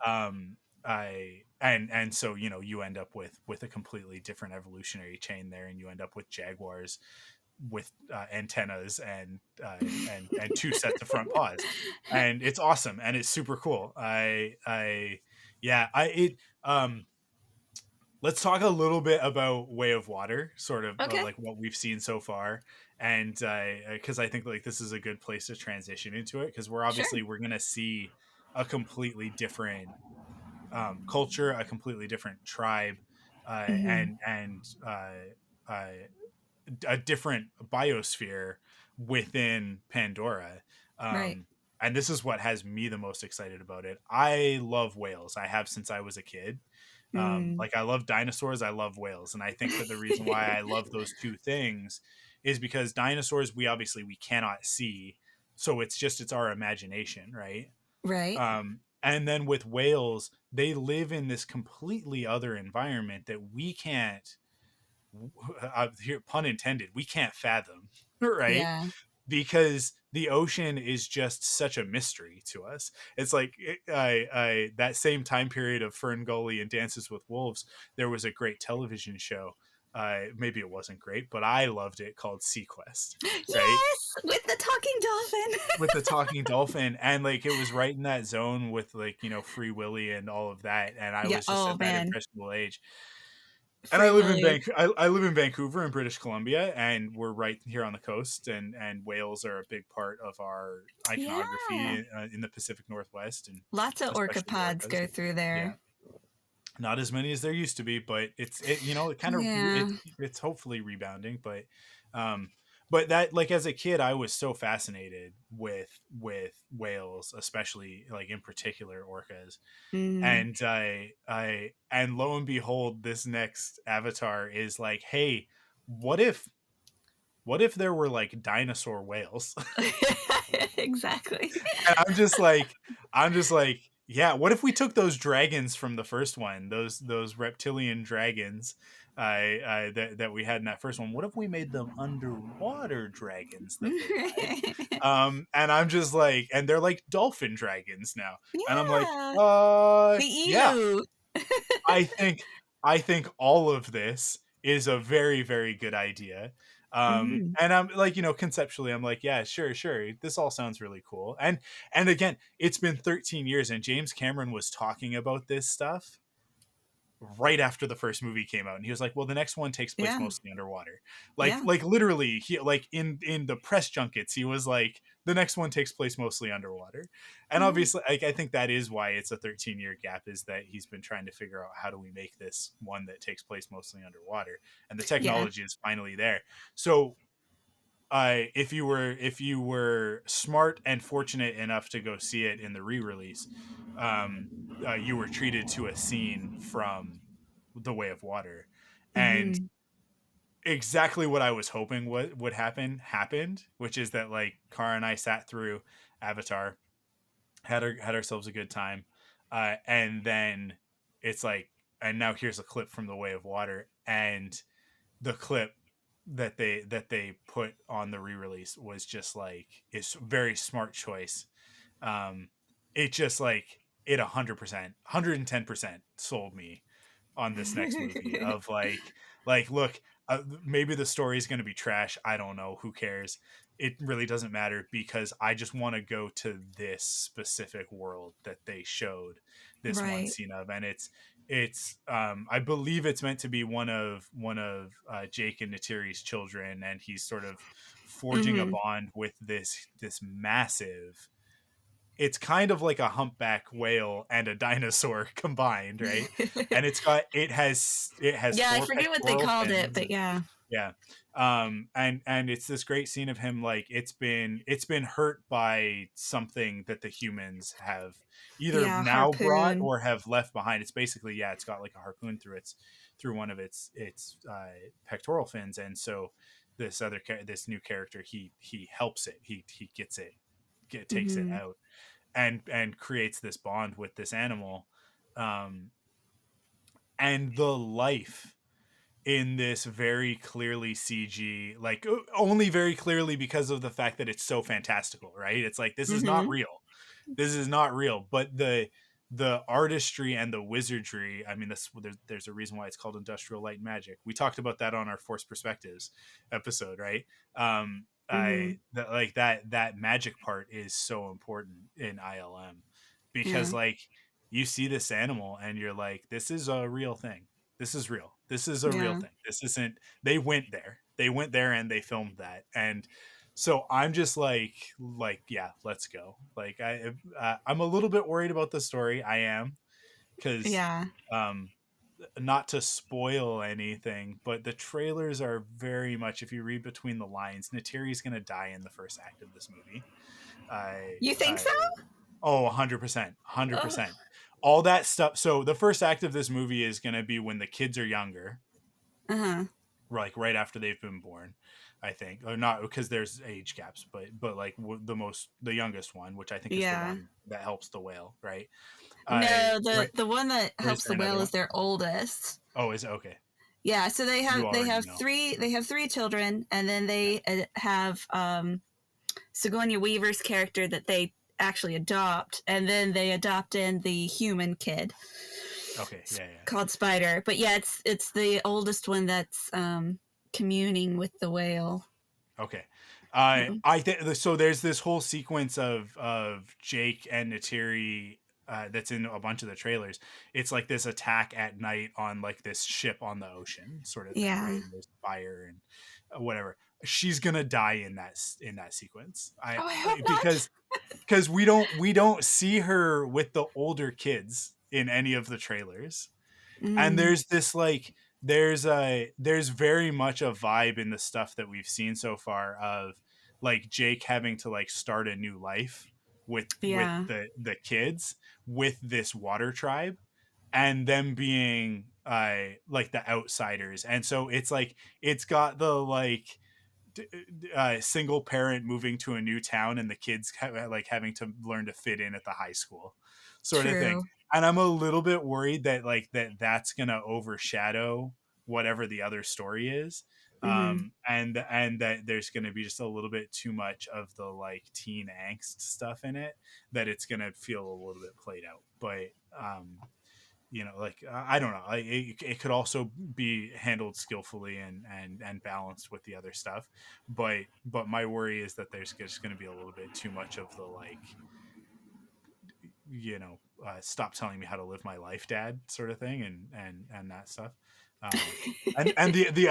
I and so, you end up with a completely different evolutionary chain there, and you end up with jaguars with antennas and two sets of front paws, and it's awesome and it's super cool. Yeah, I it Let's talk a little bit about Way of Water, sort of Okay. like what we've seen so far, and because I think like this is a good place to transition into it, because Sure. we're gonna see a completely different culture, a completely different tribe, Mm-hmm. uh, a different biosphere within Pandora. Right. Um, and this is what has me the most excited about it. I love whales. I have since I was a kid. Mm. Like I love dinosaurs, I love whales, and I think that the reason why I love those two things is because dinosaurs we cannot see, so it's our imagination, right? Right. And then with whales, they live in this completely other environment that we can't, here pun intended, we can't fathom, right? Yeah. Because the ocean is just such a mystery to us. It's like I that same time period of Fern Gully and Dances with Wolves, there was a great television show. Maybe it wasn't great, but I loved it, called Sequest, right? Yes, with the talking dolphin. With the talking dolphin, and like it was right in that zone with like, Free Willy and all of that, and I Yeah. was just Oh at that man, impressionable age. And Free Willy. I live in Vancouver in British Columbia, and we're right here on the coast, and whales are a big part of our Yeah. iconography in the Pacific Northwest, and Lots of especially orcapods orcas. go through Yeah, there. not as many as there used to be, but it kind of Yeah. it's hopefully rebounding. Um but that, like, as a kid, I was so fascinated with whales, especially like in particular orcas. Mm. And and lo and behold, this next avatar is like, hey, what if there were like dinosaur whales? Exactly. And I'm just like, yeah, what if we took those dragons from the first one, those reptilian dragons, that we had in that first one? What if we made them underwater dragons that they ride? And I'm just like, and they're like dolphin dragons now, and I'm like, Yeah. The yeah, emu. I think I think all of this is a very, very good idea. Mhm. And I'm like, conceptually, I'm like, yeah, sure, sure. This all sounds really cool. And again, it's been 13 years, and James Cameron was talking about this stuff right after the first movie came out, and he was like, well, the next one takes place Yeah. mostly underwater. Yeah. Like literally, he, like, in the press junkets, he was like, the next one takes place mostly underwater. And Yeah. obviously, like, I think that is why it's a 13-year gap, is that he's been trying to figure out how do we make this one that takes place mostly underwater, and the Yeah. technology is finally there. So if you were smart and fortunate enough to go see it in the re-release, you were treated to a scene from The Way of Water, and Mhm. exactly what I was hoping would happen happened, which is that, like, Cara and I sat through Avatar, had ourselves a good time, and then it's like, and now here's a clip from The Way of Water, and the clip that they put on the re-release was just like, it's very smart choice. It just like, it 100%, 110% sold me on this next movie of like, look, maybe the story is going to be trash, I don't know, who cares, it really doesn't matter because I just want to go to this specific world that they showed this one Right. scene of, and it's I believe it's meant to be one of Jake and Natiri's children, and he's sort of forging a Mm-hmm. bond with this massive, it's kind of like a humpback whale and a dinosaur combined, right? And it has Yeah, I four forget what they pectoral called it, fins. but yeah. Yeah. And it's this great scene of him, like it's been hurt by something that the humans have either Yeah, now brought harpoon. or have left behind. It's basically, yeah, it's got like a harpoon through one of its pectoral fins. And so this new character, he helps it, he gets it, takes it Mm-hmm. out, and creates this bond with this animal. um and the life in this very clearly CG, like only very clearly because of the fact that it's so fantastical, right? It's like, this is not Mm-hmm. real. This is not real. But the artistry and the wizardry, I mean, there's a reason why it's called Industrial Light and Magic. We talked about that on our Forced Perspectives episode, right? Mm-hmm. That magic part is so important in ILM, Yeah. because like, you see this animal and you're like, this is a real thing. This is real. This is a real Yeah. thing. This isn't, they went there and they filmed that. And so I'm just like, yeah, let's go. Like, I'm a little bit worried about the story. I am, because Yeah. um not to spoil anything, but the trailers are very much, if you read between the lines, Natiri's gonna die in the first act of this movie. You think I so? Oh, 100%, Oh. 100%. All that stuff. So the first act of this movie is going to be when the kids are younger, Uh-huh. like right after they've been born, I think, or not, because there's age gaps, but like the youngest one, which I think is the Yeah. one that helps the whale, right? No, Right. the one that Or is helps there the another whale one? is their oldest. Oh, is it? Okay. Yeah, so they You have already know. three children, and then they have Sigourney Weaver's character that they actually adopt, and then they adopt in the human kid Okay. Yeah. called Spider. But yeah, it's the oldest one that's communing with the whale. Okay. Mhm. I think so. There's this whole sequence of Jake and Natiri that's in a bunch of the trailers. It's like this attack at night on like this ship on the ocean, sort of thing, Yeah. right? And there's fire and whatever. She's gonna die in that sequence. Oh, I hope not. Because we don't see her with the older kids in any of the trailers. And Mm, there's this like, there's very much a vibe in the stuff that we've seen so far of like Jake having to like start a new life with yeah. the kids, with this water tribe, and them being like the outsiders. And so it's like, it's got the like single parent moving to a new town and the kids like having to learn to fit in at the high school, sort of thing. True. And I'm a little bit worried that like that's gonna overshadow whatever the other story is. Mm-hmm. And that there's gonna be just a little bit too much of the like teen angst stuff in it, that it's gonna feel a little bit played out. But like, I don't know, it could also be handled skillfully and balanced with the other stuff. But my worry is that there's just going to be a little bit too much of the like, stop telling me how to live my life, dad, sort of thing, and that stuff. And the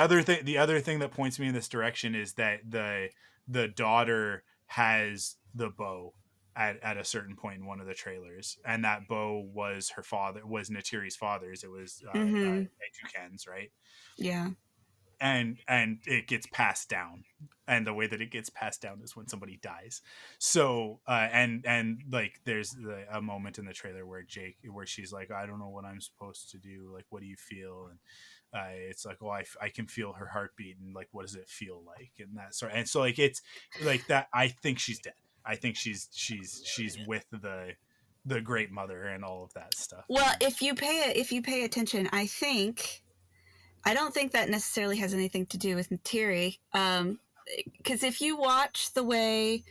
other thing that points me in this direction is that the daughter has the bow at a certain point in one of the trailers, and that bow was Natiri's father's. It was Mm-hmm. Toucan's, right? Yeah. And it gets passed down, and the way that it gets passed down is when somebody dies. So and like, there's a moment in the trailer where she's like, I don't know what I'm supposed to do, like, what do you feel? And it's like, well, I can feel her heartbeat, and like, what does it feel like, and that sort. And so like, it's like that. I think she's dead. I think she's with the great mother and all of that stuff. Well, if you pay attention, I don't think that necessarily has anything to do with Natiri. Because if you watch the way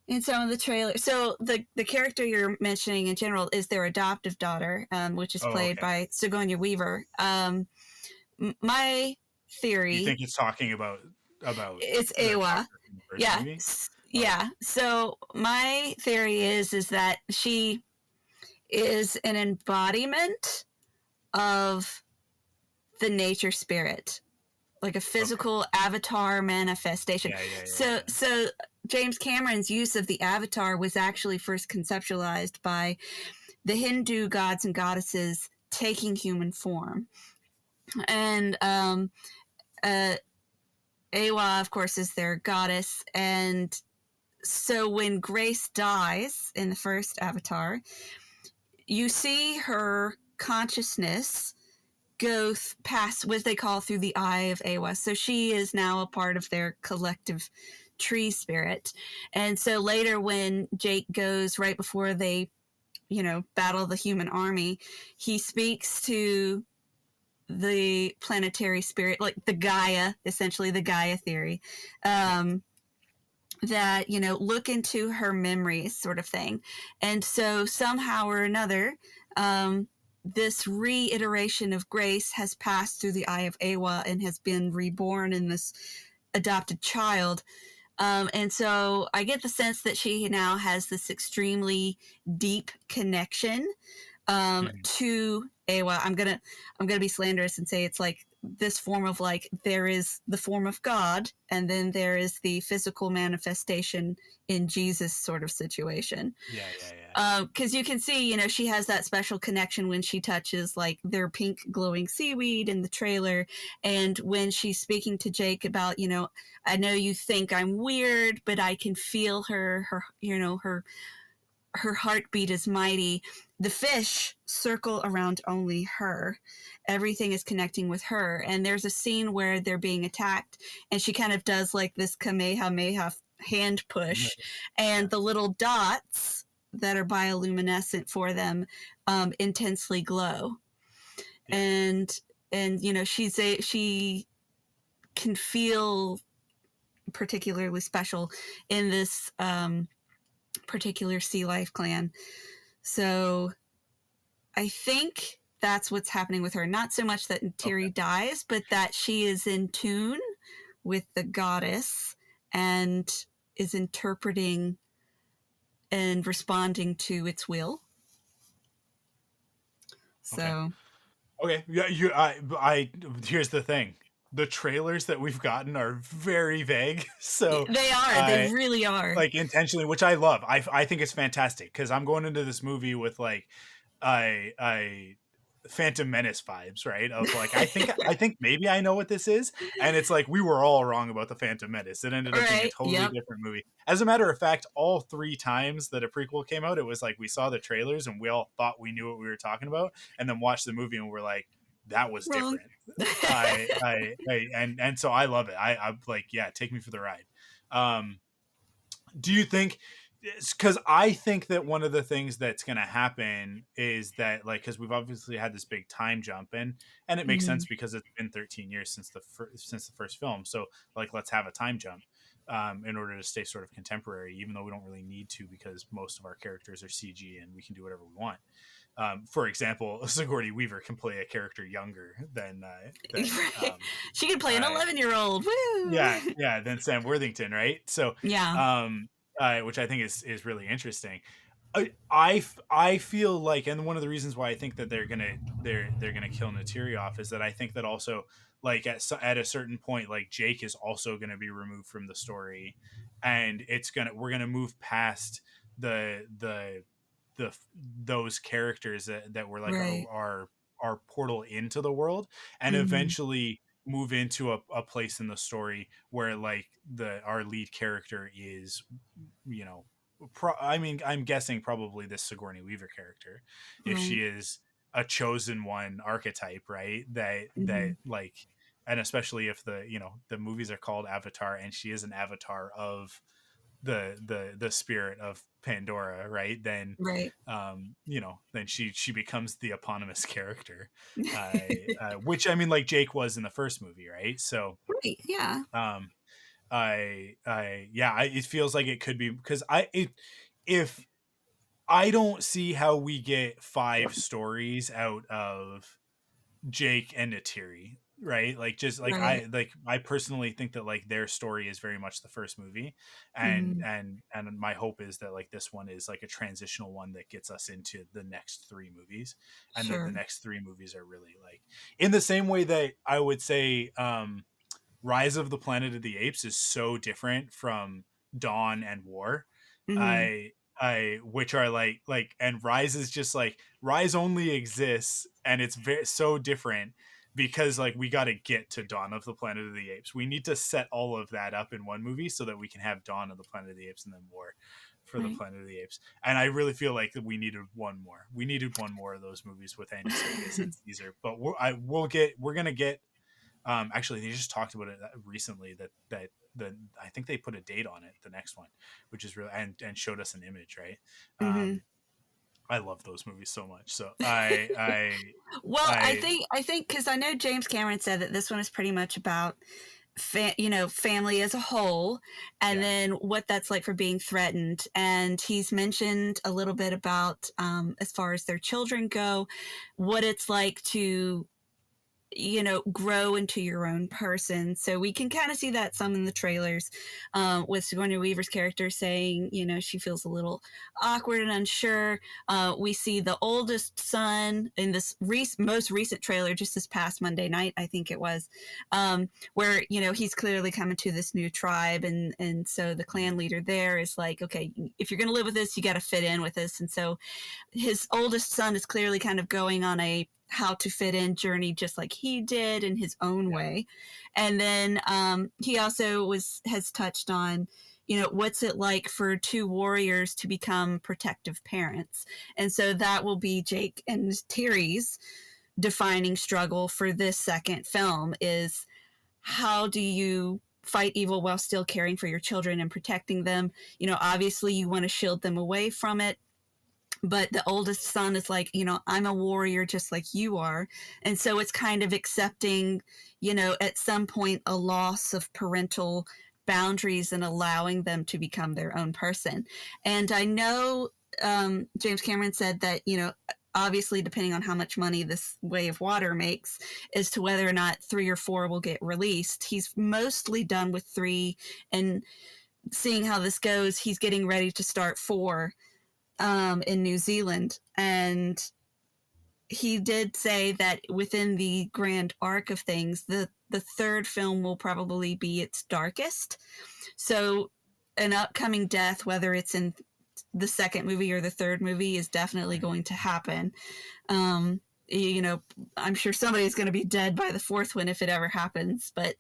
in some of the trailers, so the character you're mentioning in general is their adoptive daughter, which is Oh, played okay. by Sigourney Weaver. My You theory think it's talking about is the Awa. doctor? in the first Yeah. movie. Yeah. So my theory is that she is an embodiment of the nature spirit, like a Okay. physical avatar manifestation. So James Cameron's use of the avatar was actually first conceptualized by the Hindu gods and goddesses taking human form. And Awa, of course, is their goddess. And so when Grace dies in the first Avatar, you see her consciousness go past what they call through the eye of Awa. So she is now a part of their collective tree spirit. And so later when Jake goes right before they, battle the human army, he speaks to the planetary spirit, like the Gaia, essentially the Gaia theory, that, look into her memories sort of thing. And so somehow or another, this reiteration of Grace has passed through the eye of Awa and has been reborn in this adopted child. And so I get the sense that she now has this extremely deep connection to Awa. I'm gonna be slanderous and say it's like this form of, like, there is the form of God, and then there is the physical manifestation in Jesus sort of situation. Because you can see, she has that special connection when she touches, like, their pink glowing seaweed in the trailer, and when she's speaking to Jake about, I know you think I'm weird, but I can feel her heartbeat is mighty. The fish circle around only her. Everything is connecting with her. And there's a scene where they're being attacked, and she kind of does like this Kamehameha hand push, and the little dots that are bioluminescent for them intensely glow. And she can feel particularly special in this particular sea life clan. So I think that's what's happening with her. Not so much that Neytiri dies, but that she is in tune with the goddess and is interpreting and responding to its will. So okay. Yeah, I here's the thing. The trailers that we've gotten are very vague. So they really are. Like, intentionally, which I love. I think it's fantastic, because I'm going into this movie with like I Phantom Menace vibes, right? Of like, I think maybe I know what this is, and it's like we were all wrong about the Phantom Menace. It ended up being a totally different movie. As a matter of fact, all 3 times that a prequel came out, it was like we saw the trailers and we all thought we knew what we were talking about, and then watched the movie and we're like, that was wrong. Different. And so I love it. I'm like, yeah, take me for the ride. Do you think, because I think that one of the things that's going to happen is that, like, because we've obviously had this big time jump, and it makes sense because it's been 13 years since the first film, so like, let's have a time jump in order to stay sort of contemporary, even though we don't really need to, because most of our characters are CG and we can do whatever we want. For example, Sigourney Weaver can play a character younger than she can play an 11-year-old. Woo! Yeah, than Sam Worthington, right? So which I think is really interesting. I feel like, and one of the reasons why I think that they're gonna kill Neytiri off is that I think that also, like, at a certain point, like, Jake is also gonna be removed from the story, and we're gonna move past the those characters that were like our portal into the world, and eventually move into a place in the story where, like, our lead character is, I'm guessing probably this Sigourney Weaver character, if she is a chosen one archetype, right? That like, and especially if the movies are called Avatar, and she is an avatar of the spirit of Pandora, right? Then then she becomes the eponymous character, which, I mean, like Jake was in the first movie, right? So it feels like it could be, because if I don't see how we get 5 stories out of Jake and Neytiri. right? Like just like Right. I personally think that like their story is very much the first movie, and Mm-hmm. my hope is that like this one is like a transitional one that gets us into the next three movies, and that the Sure. next three movies are really like in the same way that I would say Rise of the Planet of the Apes is so different from Dawn and War. Mm-hmm. I which are like and Rise is just like Rise only exists and it's very so different because like we got to get to Dawn of the Planet of the Apes. We need to set all of that up in one movie so that we can have Dawn of the Planet of the Apes and then War for the Right. Planet of the Apes. And I really feel like we needed one more. We needed one more of those movies with Andy Serkis and Caesar. But we're gonna get actually they just talked about it recently that the I think they put a date on it, the next one, which is really and showed us an image, right? Mm-hmm. I love those movies so much. So I Well, I I think because I know James Cameron said that this one is pretty much about family as a whole, and yeah. then what that's like for being threatened. And he's mentioned a little bit about, as far as their children go, what it's like to grow into your own person. So we can kind of see that some in the trailers, with Sigourney Weaver's character saying, she feels a little awkward and unsure. We see the oldest son in this most recent trailer, just this past Monday night, I think it was, where, he's clearly coming to this new tribe. And so the clan leader there is like, okay, if you're going to live with us, you got to fit in with us. And so his oldest son is clearly kind of going on a how to fit in journey, just like he did in his own Yeah. way. And then he also has touched on, what's it like for two warriors to become protective parents. And so that will be Jake and Terry's defining struggle for this second film, is how do you fight evil while still caring for your children and protecting them? Obviously you want to shield them away from it, but the oldest son is like, I'm a warrior just like you are. And so it's kind of accepting, at some point, a loss of parental boundaries and allowing them to become their own person. And I know James Cameron said that, obviously depending on how much money this Way of Water makes as to whether or not 3 or 4 will get released. He's mostly done with 3, and seeing how this goes, he's getting ready to start 4 in New Zealand. And he did say that within the grand arc of things, the third film will probably be its darkest. So an upcoming death, whether it's in the second movie or the third movie, is definitely going to happen. I'm sure somebody's going to be dead by the fourth one if it ever happens. But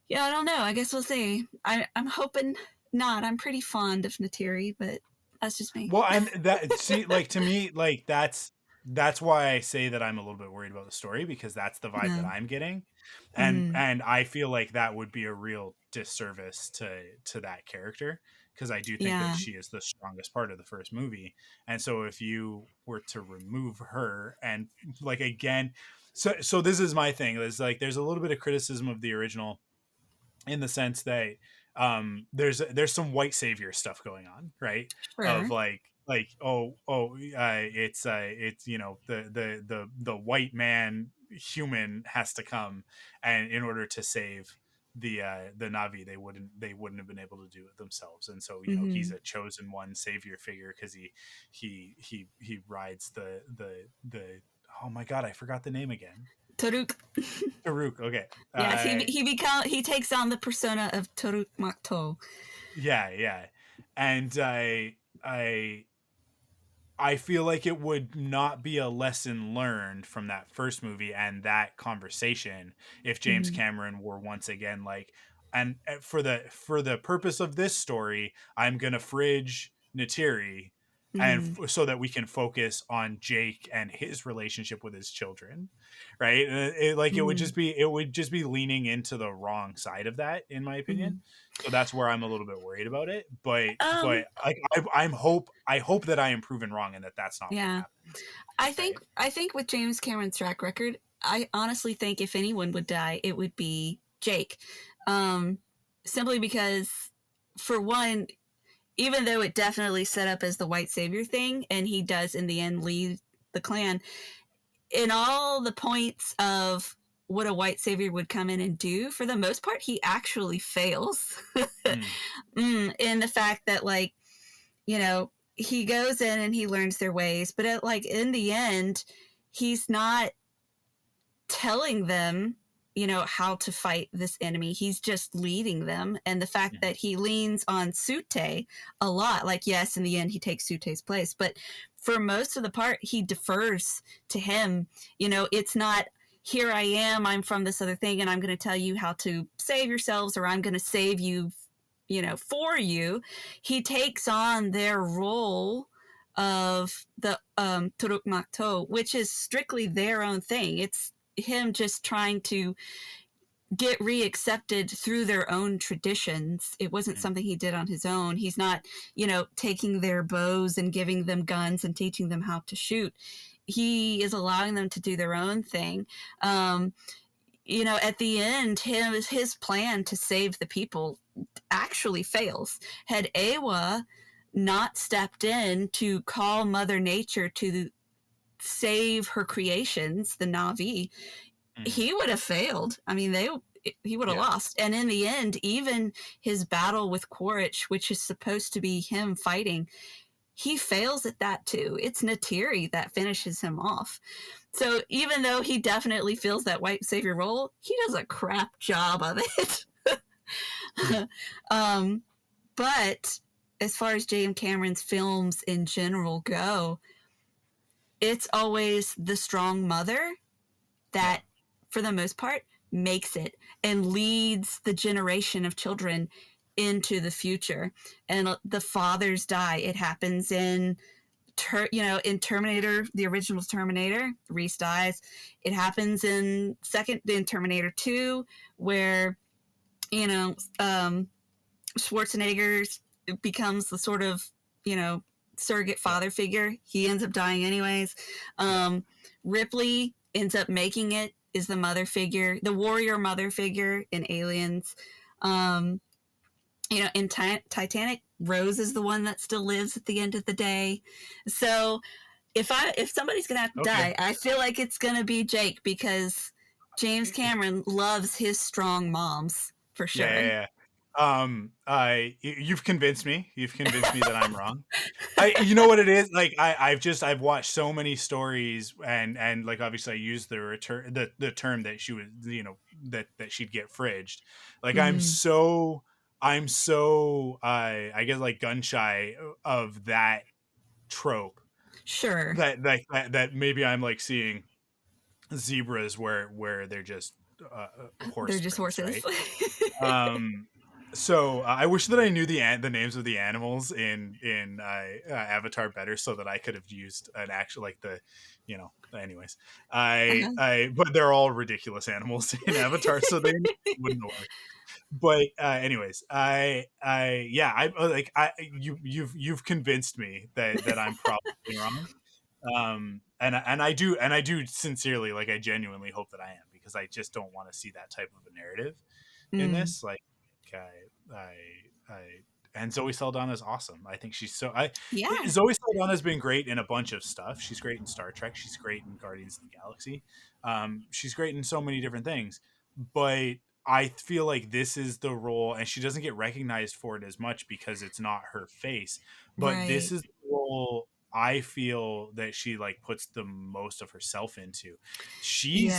yeah, I don't know. I guess we'll see. I'm hoping not. I'm pretty fond of Natiri, but that's just me. Well, and that see like to me like that's why I say that I'm a little bit worried about the story, because that's the vibe that No. I'm getting. Mm, And I feel like that would be a real disservice to that character, because I do think that yeah. she is the strongest part of the first movie. And so if you were to remove her and like again, so this is my thing, is like there's a little bit of criticism of the original in the sense that there's some white savior stuff going on, right? Of Sure. it's the white man human has to come, and in order to save the Navi, they wouldn't have been able to do it themselves. And so he's Mm-hmm. a chosen one savior figure because he rides the oh my god, I forgot the name again. Toruk. Taruk. Okay. Yes, he takes on the persona of Toruk Makto. Yeah. And I feel like it would not be a lesson learned from that first movie and that conversation if James Mm-hmm. Cameron were once again like, and for the purpose of this story, I'm gonna fridge Natiri, and Mm-hmm. so that we can focus on Jake and his relationship with his children, right? Mm-hmm. It would just be leaning into the wrong side of that, in my opinion. Mm-hmm. So that's where I'm a little bit worried about it. Um, But I hope that I am proven wrong and that that's not what yeah. happens. I Right. think with James Cameron's track record, I honestly think if anyone would die, it would be Jake. Um, Simply because, for one, even though it definitely set up as the white savior thing, and he does in the end lead the clan, in all the points of what a white savior would come in and do, for the most part, he actually fails. In the fact that, like, you know, he goes in and he learns their ways, but in the end, he's not telling them, how to fight this enemy. He's just leading them. And the fact that he leans on Sute a lot, like, yes, in the end, he takes Sute's place, but for most of the part, he defers to him. It's not, here I am, I'm from this other thing, and I'm going to tell you how to save yourselves, or I'm going to save you, for you. He takes on their role of the Turuk Makto, which is strictly their own thing. It's him just trying to get reaccepted through their own traditions. It wasn't something he did on his own. He's not, taking their bows and giving them guns and teaching them how to shoot. He is allowing them to do their own thing. At the end, his plan to save the people actually fails. Had Awa not stepped in to call Mother Nature to save her creations, the Na'vi, he would have failed. I mean, he would have lost. And in the end, even his battle with Quaritch, which is supposed to be him fighting, he fails at that too. It's Natiri that finishes him off. So even though he definitely feels that white savior role, he does a crap job of it. But as far as J.M. Cameron's films in general go, it's always the strong mother that, for the most part, makes it and leads the generation of children into the future. And the fathers die. It happens in Terminator, the original Terminator, Reese dies. It happens in Terminator 2, where, Schwarzenegger becomes the sort of, surrogate father figure. He ends up dying anyways. Ripley ends up making it, is the mother figure, the warrior mother figure in Aliens. In Titanic, Rose is the one that still lives at the end of the day. So if somebody's gonna have to die, I feel like it's gonna be Jake, because James Cameron loves his strong moms for sure. Yeah. You've convinced me. You've convinced me that I'm wrong. You know what it is? Like, I've watched so many stories, and like, obviously I used the term that she was, that she'd get fridged. Like, I'm so I guess, like, gun shy of that trope. Sure. That maybe I'm like seeing zebras where they're just they're just horses, right? So I wish that I knew the names of the animals in Avatar better, so that I could have used an actual, like, the, anyways, but they're all ridiculous animals in Avatar, so they wouldn't work. But anyways, you've convinced me that I'm probably wrong. And I do sincerely, like, I genuinely hope that I am, because I just don't want to see that type of a narrative in this. Like, and Zoe Saldana is awesome. I think she's Zoe Saldana has been great in a bunch of stuff. She's great in Star Trek. She's great in Guardians of the Galaxy. She's great in so many different things, but I feel like this is the role, and she doesn't get recognized for it as much because it's not her face. But this is the role I feel that she, like, puts the most of herself into. She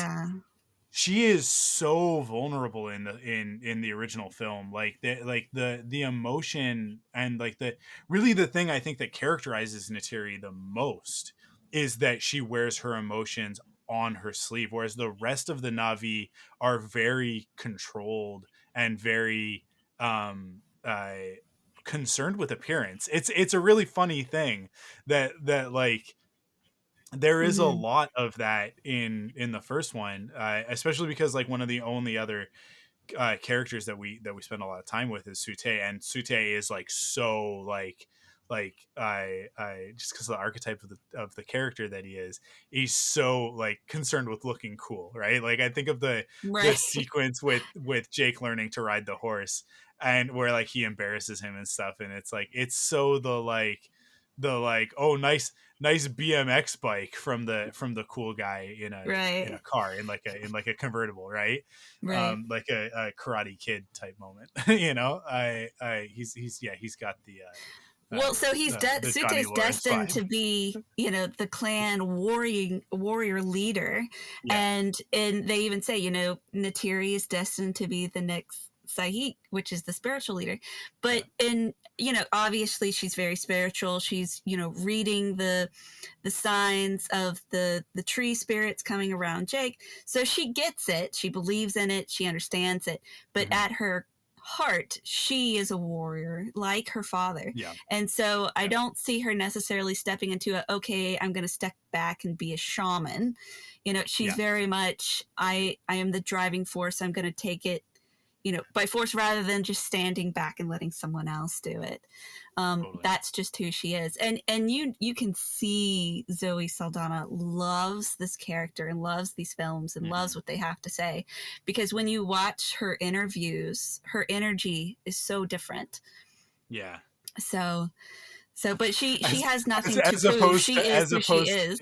is so vulnerable in the original film. Like, the emotion, and, like, the thing I think that characterizes Natiri the most is that she wears her emotions on her sleeve, whereas the rest of the Na'vi are very controlled and very concerned with appearance. It's a really funny thing that like, there is a lot of that in the first one, especially because, like, one of the only other characters that we spend a lot of time with is Sute, and Sute is, like, so like I just because of the archetype of the character that he is, he's so, like, concerned with looking cool, right? Like, I think of the sequence with Jake learning to ride the horse, and where, like, he embarrasses him and stuff, and it's like, it's so the, like, like, oh, nice BMX bike from the cool guy in a Right. car in like a convertible, right? Right. Like a Karate Kid type moment. He's got Well, so he's the Johnny Sute's Lawrence destined vibe. to be, the clan warrior leader, Yeah. and they even say, Natiri is destined to be the next Sahik, which is the spiritual leader. But Yeah. obviously she's very spiritual. She's reading the signs of the tree spirits coming around Jake, so she gets it. She believes in it. She understands it. But Mhm. at her heart, she is a warrior like her father. Yeah. And so I Yeah. don't see her necessarily stepping into okay, I'm going to step back and be a shaman. She's Yeah. very much, I am the driving force. I'm going to take it, by force rather than just standing back and letting someone else do it. Totally. That's just who she is. And you can see Zoe Saldana loves this character and loves these films and loves what they have to say, because when you watch her interviews, her energy is so different. Yeah. So but she As has nothing to as prove. opposed She to is who she is.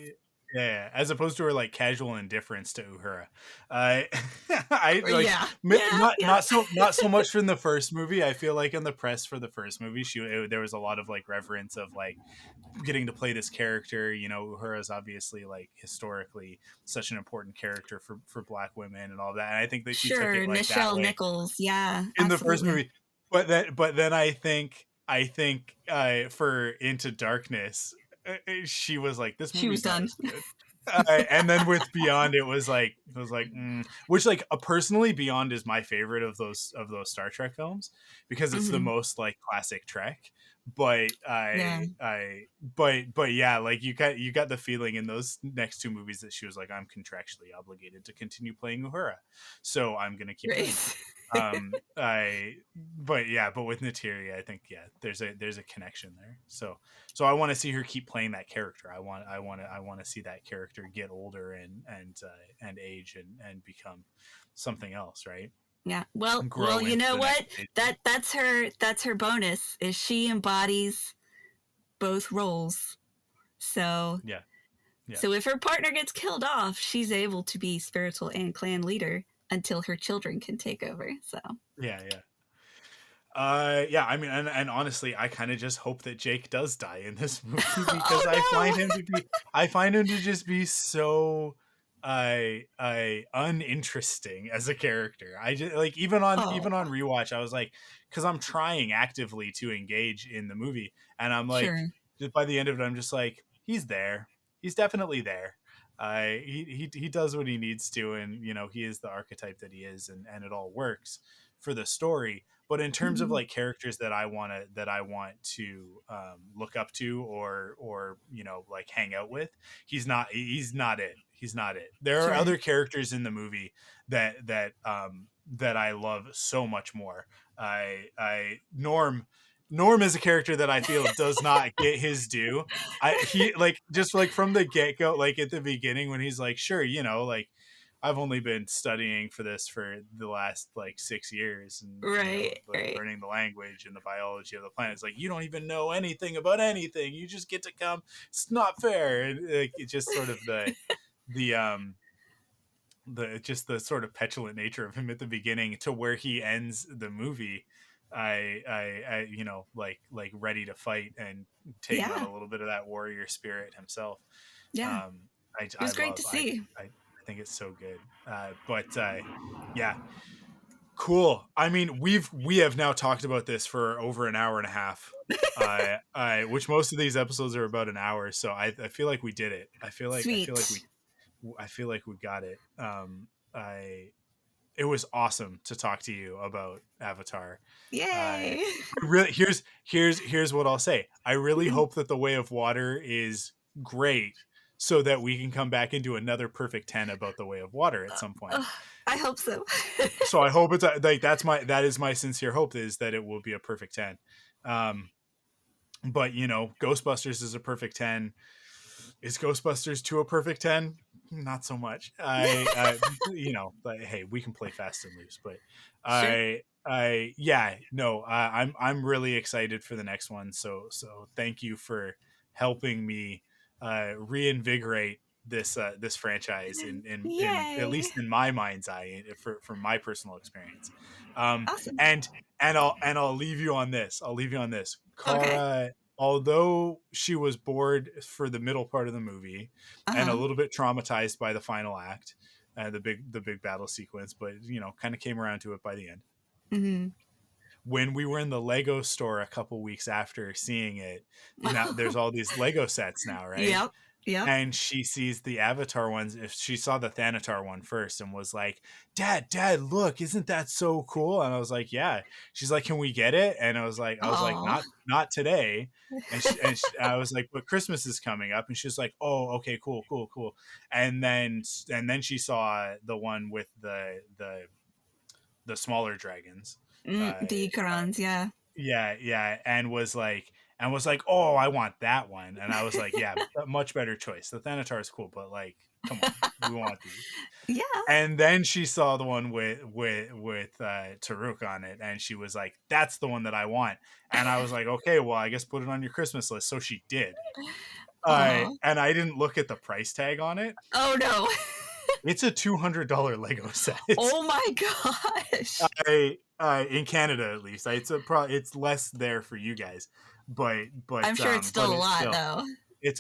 yeah, as opposed to her like casual indifference to Uhura. I I like Yeah. Yeah. Yeah. not so much from the first movie. I feel like in the press for the first movie, there was a lot of like reverence of like getting to play this character. Uhura is obviously like historically such an important character for Black women and all that. And I think that she took Sure. it like that Nichelle way Nichols. Yeah, in the first absolutely. movie. But then I think for Into Darkness, she was like, this She was movie's not done. as good. And then with Beyond, which like personally, Beyond is my favorite of those Star Trek films because it's the Hmm. most like classic Trek. But Yeah. but yeah, like you got the feeling in those next two movies that she was like, I'm contractually obligated to continue playing Uhura, so I'm gonna keep doing Right. it. But with Natiri, I think there's a connection there. So I want to see her keep playing that character. I want to see that character get older and age and become something else, right? Yeah. Well, Grow you into know the next what? stage. That's her bonus is she embodies both roles. So Yeah, yeah, if her partner gets killed off, she's able to be spiritual and clan leader until her children can take over. So yeah. Yeah, I mean, and honestly, I kind of just hope that Jake does die in this movie because oh no. I find him to just be so uninteresting as a character. I just like Oh, even on rewatch, I was like, because I'm trying actively to engage in the movie, and I'm like, sure. just by the end of it, I'm just like, he's there, he's definitely there. He does what he needs to, and he is the archetype that he is, and it all works for the story. But in terms of Mhm. like characters that I want to look up to or like hang out with, he's not it. He's not it. There are Sure. other characters in the movie that I love so much more. I Norm is a character that I feel does not get his due. He like just like from the get go, like at the beginning when he's like, sure, like I've only been studying for this for the last like 6 years, and Right. like Right. learning the language and the biology of the planet. It's like you don't even know anything about anything. You just get to come. It's not fair. And like it's just sort of the just the sort of petulant nature of him at the beginning to where he ends the movie. I like ready to fight and taking on Yeah. a little bit of that warrior spirit himself. Yeah. Um, It was great to see. I think it's so good. But yeah, cool. I mean, we have now talked about this for over an hour and a half. Which most of these episodes are about an hour, so I feel like we did it. Sweet. I feel like we got it. I It was awesome to talk to you about Avatar. I Yay. really here's what I'll say. I really hope that the Way of Water is great so that we can come back and do another perfect 10 about the Way of Water at some point. I hope so. So I hope it's like that is my sincere hope is that it will be a perfect 10. But Ghostbusters is a perfect 10. Is Ghostbusters 2 a perfect 10? Not so much. But hey, we can play fast and loose, but Sure. yeah, no, I'm really excited for the next one. So thank you for helping me reinvigorate this franchise in at Yay. least in my mind's eye for my personal experience. Awesome. And I'll leave you on this. Okay. Kara, although she was bored for the middle part of the movie and a Uh-huh. little bit traumatized by the final act, the big battle sequence, but kind of came around to it by the end. Mm-hmm. When we were in the Lego store a couple weeks after seeing it, now there's all these Lego sets now, right? Yep. Yep. And she sees the Avatar ones. If she saw the Thanatar one first and was like, Dad, look, isn't that so cool? And I was like, yeah. She's like, can we get it? And I was like, Oh. not today. I was like, but Christmas is coming up. And she's like, oh, okay, cool. And then she saw the one with the smaller dragons. The Icarons, yeah. Yeah, and was like, oh, I want that one. And I was like, yeah, much better choice. The Thanatar is cool, but like, come on, we want these. Yeah. And then she saw the one with Taruk on it, and she was like, that's the one that I want. And I was like, okay, well, I guess put it on your Christmas list. So she did. Oh. And I didn't look at the price tag on it. Oh no. It's a $200 Lego set. Oh my gosh. In Canada at least, it's less there for you guys, but I'm sure it's still a lot though.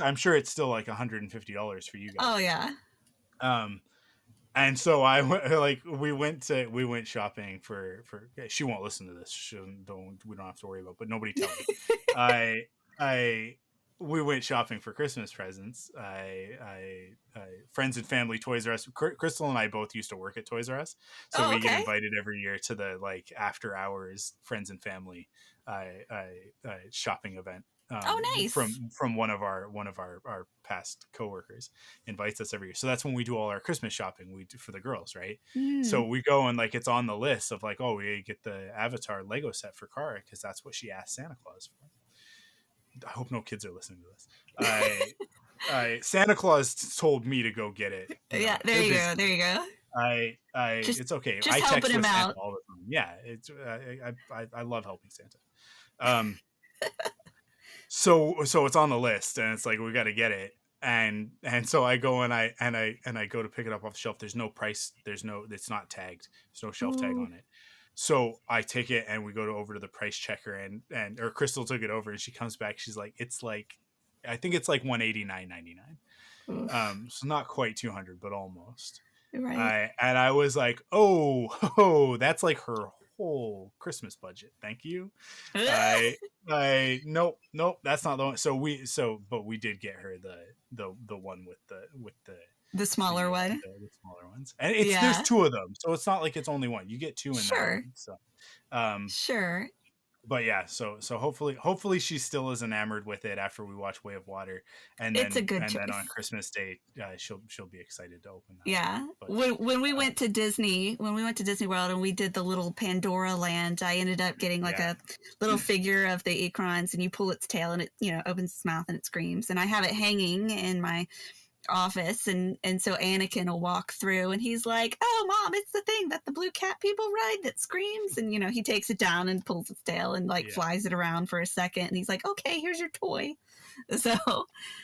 I'm sure it's still like $150 for you guys. Oh yeah. And so we went shopping for she won't listen to this. We don't have to worry about, but nobody tell me. We went shopping for Christmas presents. Friends and family Toys R Us. Crystal and I both used to work at Toys R Us, so we get invited every year to the like after hours friends and family shopping event. Nice. From one of our past coworkers invites us every year. So that's when we do all our Christmas shopping we do for the girls, right? So we go and like it's on the list of like, oh, we get the Avatar Lego set for Kara because that's what she asked Santa Claus for. I hope no kids are listening to this. Santa Claus told me to go get it. Yeah, there you go. It's okay. Just I text helping him with Santa out. all the time. Yeah, it's I love helping Santa. So it's on the list, and it's like we got to get it, and so I go and I go to pick it up off the shelf. There's no price. It's not tagged. There's no shelf tag on it. So I take it and we go over to the price checker or Crystal took it over and she comes back. She's like, it's like, I think it's like $189.99. So not quite 200, but almost. Right. And I was like, oh, that's like her whole Christmas budget. Thank you. Nope, that's not the one. But we did get her the one with the smaller one. The smaller ones. And there's two of them. So it's not like it's only one. You get two in there. So sure. But yeah, so hopefully she still is enamored with it after we watch Way of Water, and then it's a good choice. Then on Christmas Day, she'll be excited to open that. Yeah, when we went to Disney World and we did the little Pandora Land, I ended up getting like a little figure of the Acorns, and you pull its tail and it opens its mouth and it screams, and I have it hanging in my office, and so Anakin will walk through and he's like, oh Mom, it's the thing that the blue cat people ride that screams, and he takes it down and pulls its tail and flies it around for a second, and he's like, okay, here's your toy. So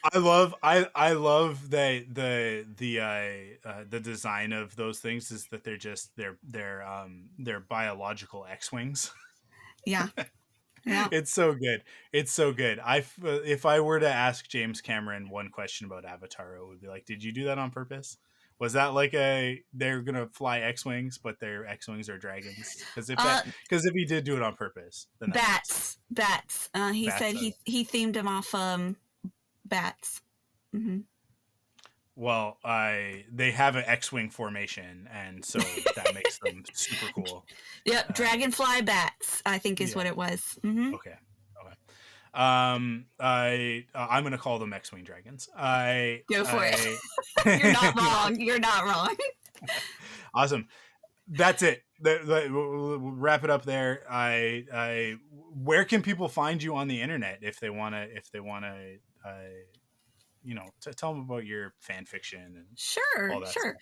I love the design of those things is that they're biological X-Wings. Yeah. Yeah. It's so good. If I were to ask James Cameron one question about Avatar, it would be like, did you do that on purpose? Was that like they're gonna fly X-Wings, but their X-Wings are dragons? Because if he did do it on purpose, then bats. He said he themed them off bats. Mm-hmm. Well, they have an X-wing formation, and so that makes them super cool. Yep, dragonfly bats, I think is what it was. Mm-hmm. Okay. I'm gonna call them X-wing dragons. Go for it. You're not wrong. Awesome. That's it. We'll wrap it up there. Where can people find you on the internet if they wanna tell them about your fan fiction and Sure, all that sure.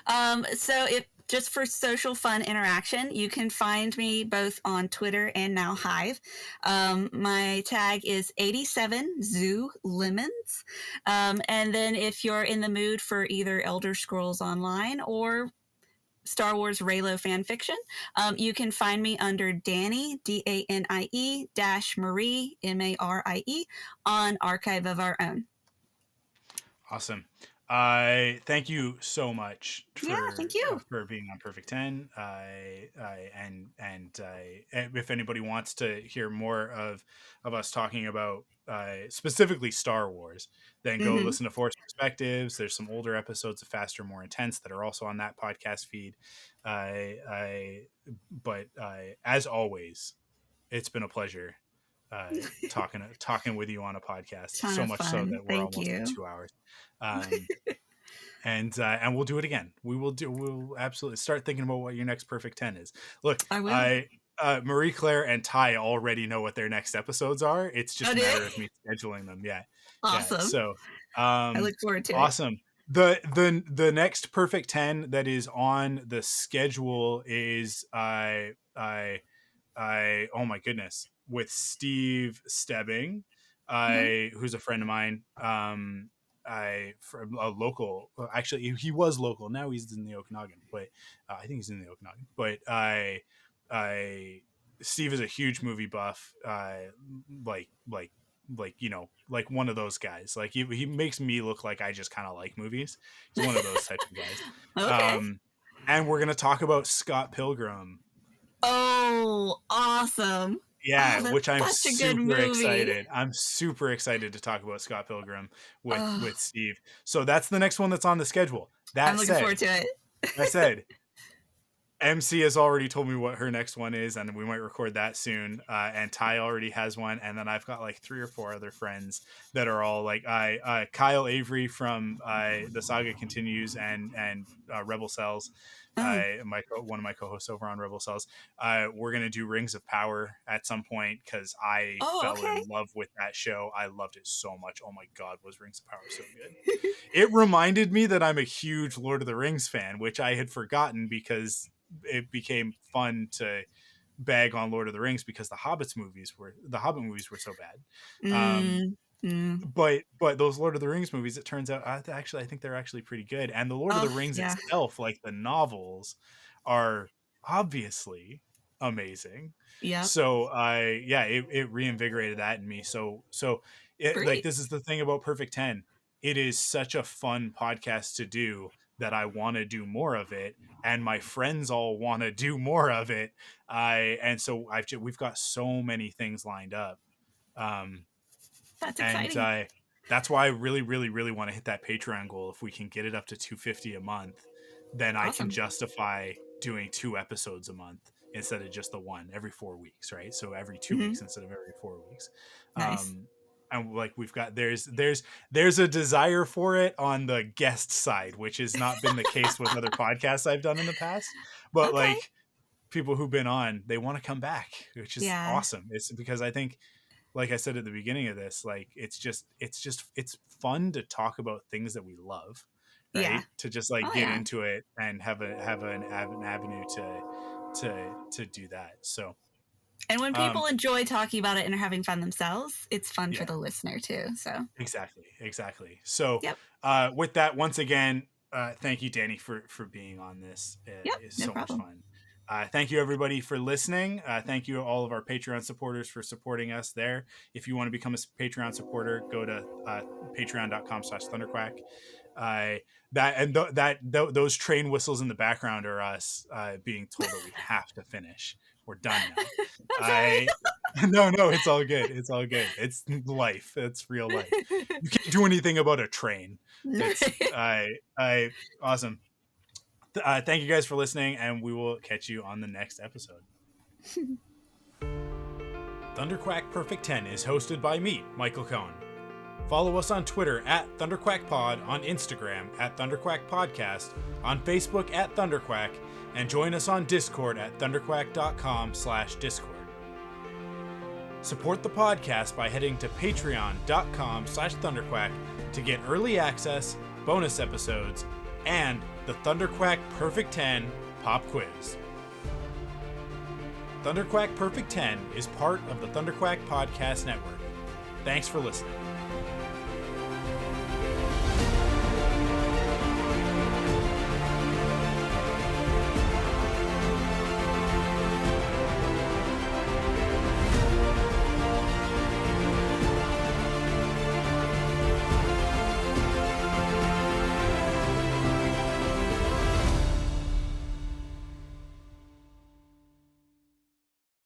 stuff. So if just for social fun interaction, you can find me both on Twitter and now Hive. My tag is 87 Zoo Lemons. And then if you're in the mood for either Elder Scrolls Online or Star Wars Reylo fan fiction, you can find me under Danie, DANIE Marie, MARIE, on Archive of Our Own. Awesome. Thank you so much Thank you. for being on Perfect 10. If anybody wants to hear more of us talking about specifically Star Wars, then go listen to Force Perspectives. There's some older episodes of Faster, More Intense that are also on that podcast feed. But as always, it's been a pleasure talking with you on a podcast. So much so that we're almost at 2 hours. And we'll do it again. We'll absolutely start thinking about what your next Perfect 10 is. Look, Marie Claire and Ty already know what their next episodes are. It's just a matter of me scheduling them. Yeah. Awesome. Yeah. So I look forward to it. Awesome. The next Perfect 10 that is on the schedule is oh my goodness, with Steve Stebbing, who's a friend of mine. From a local, actually he was local, now he's in the Okanagan, but I think he's in the Okanagan, but Steve is a huge movie buff, like one of those guys. Like he makes me look like I just kind of like movies. He's one of those types of guys. Okay. And we're gonna talk about Scott Pilgrim. Oh, awesome. Yeah, which I'm super excited. I'm super excited to talk about Scott Pilgrim with Steve. So that's the next one that's on the schedule. I'm looking forward to it. That said, MC has already told me what her next one is, and we might record that soon. And Ty already has one, and then I've got like 3 or 4 other friends that are all like Kyle Avery from The Saga Continues and Rebel Cells. One of my co-hosts over on Rebel Cells. We're gonna do Rings of Power at some point because I fell in love with that show. I loved it so much. Oh my god, was Rings of Power so good? It reminded me that I'm a huge Lord of the Rings fan, which I had forgotten because it became fun to bag on Lord of the Rings because the Hobbit movies were so bad. But those Lord of the Rings movies, it turns out I think they're actually pretty good. And the Lord of the Rings itself, like the novels, are obviously amazing. Yeah. So it reinvigorated that in me. So like this is the thing about Perfect 10. It is such a fun podcast to do that I want to do more of it, and my friends all want to do more of it. We've got so many things lined up. That's exciting. And that's why I really, really, really want to hit that Patreon goal. If we can get it up to $250 a month, then I can justify doing 2 episodes a month instead of just the one every 4 weeks, right? So every 2 weeks instead of every 4 weeks. Nice. And like we've got there's a desire for it on the guest side, which has not been the case with other podcasts I've done in the past. But like people who've been on, they want to come back, which is awesome. It's because I think, like I said at the beginning of this, like it's fun to talk about things that we love, right? Yeah. To just like get into it and have an avenue to do that. So. And when people enjoy talking about it and are having fun themselves, it's fun for the listener too. So exactly. So with that, once again, thank you, Danie, for being on this. It's so much fun. Thank you, everybody, for listening. Thank you to all of our Patreon supporters for supporting us there. If you want to become a Patreon supporter, go to patreon.com/ThunderQuack. Those train whistles in the background are us being told that we have to finish. We're done now. No, it's all good. It's all good. It's life. It's real life. You can't do anything about a train. Awesome. Thank you guys for listening, and we will catch you on the next episode. ThunderQuack Perfect 10 is hosted by me, Michael Cohen. Follow us on Twitter at ThunderQuackPod, on Instagram at ThunderQuackPodcast, on Facebook at ThunderQuack, and join us on Discord at thunderquack.com/Discord. Support the podcast by heading to patreon.com/ThunderQuack to get early access, bonus episodes, and the ThunderQuack Perfect 10 pop quiz. ThunderQuack Perfect 10 is part of the ThunderQuack Podcast Network. Thanks for listening.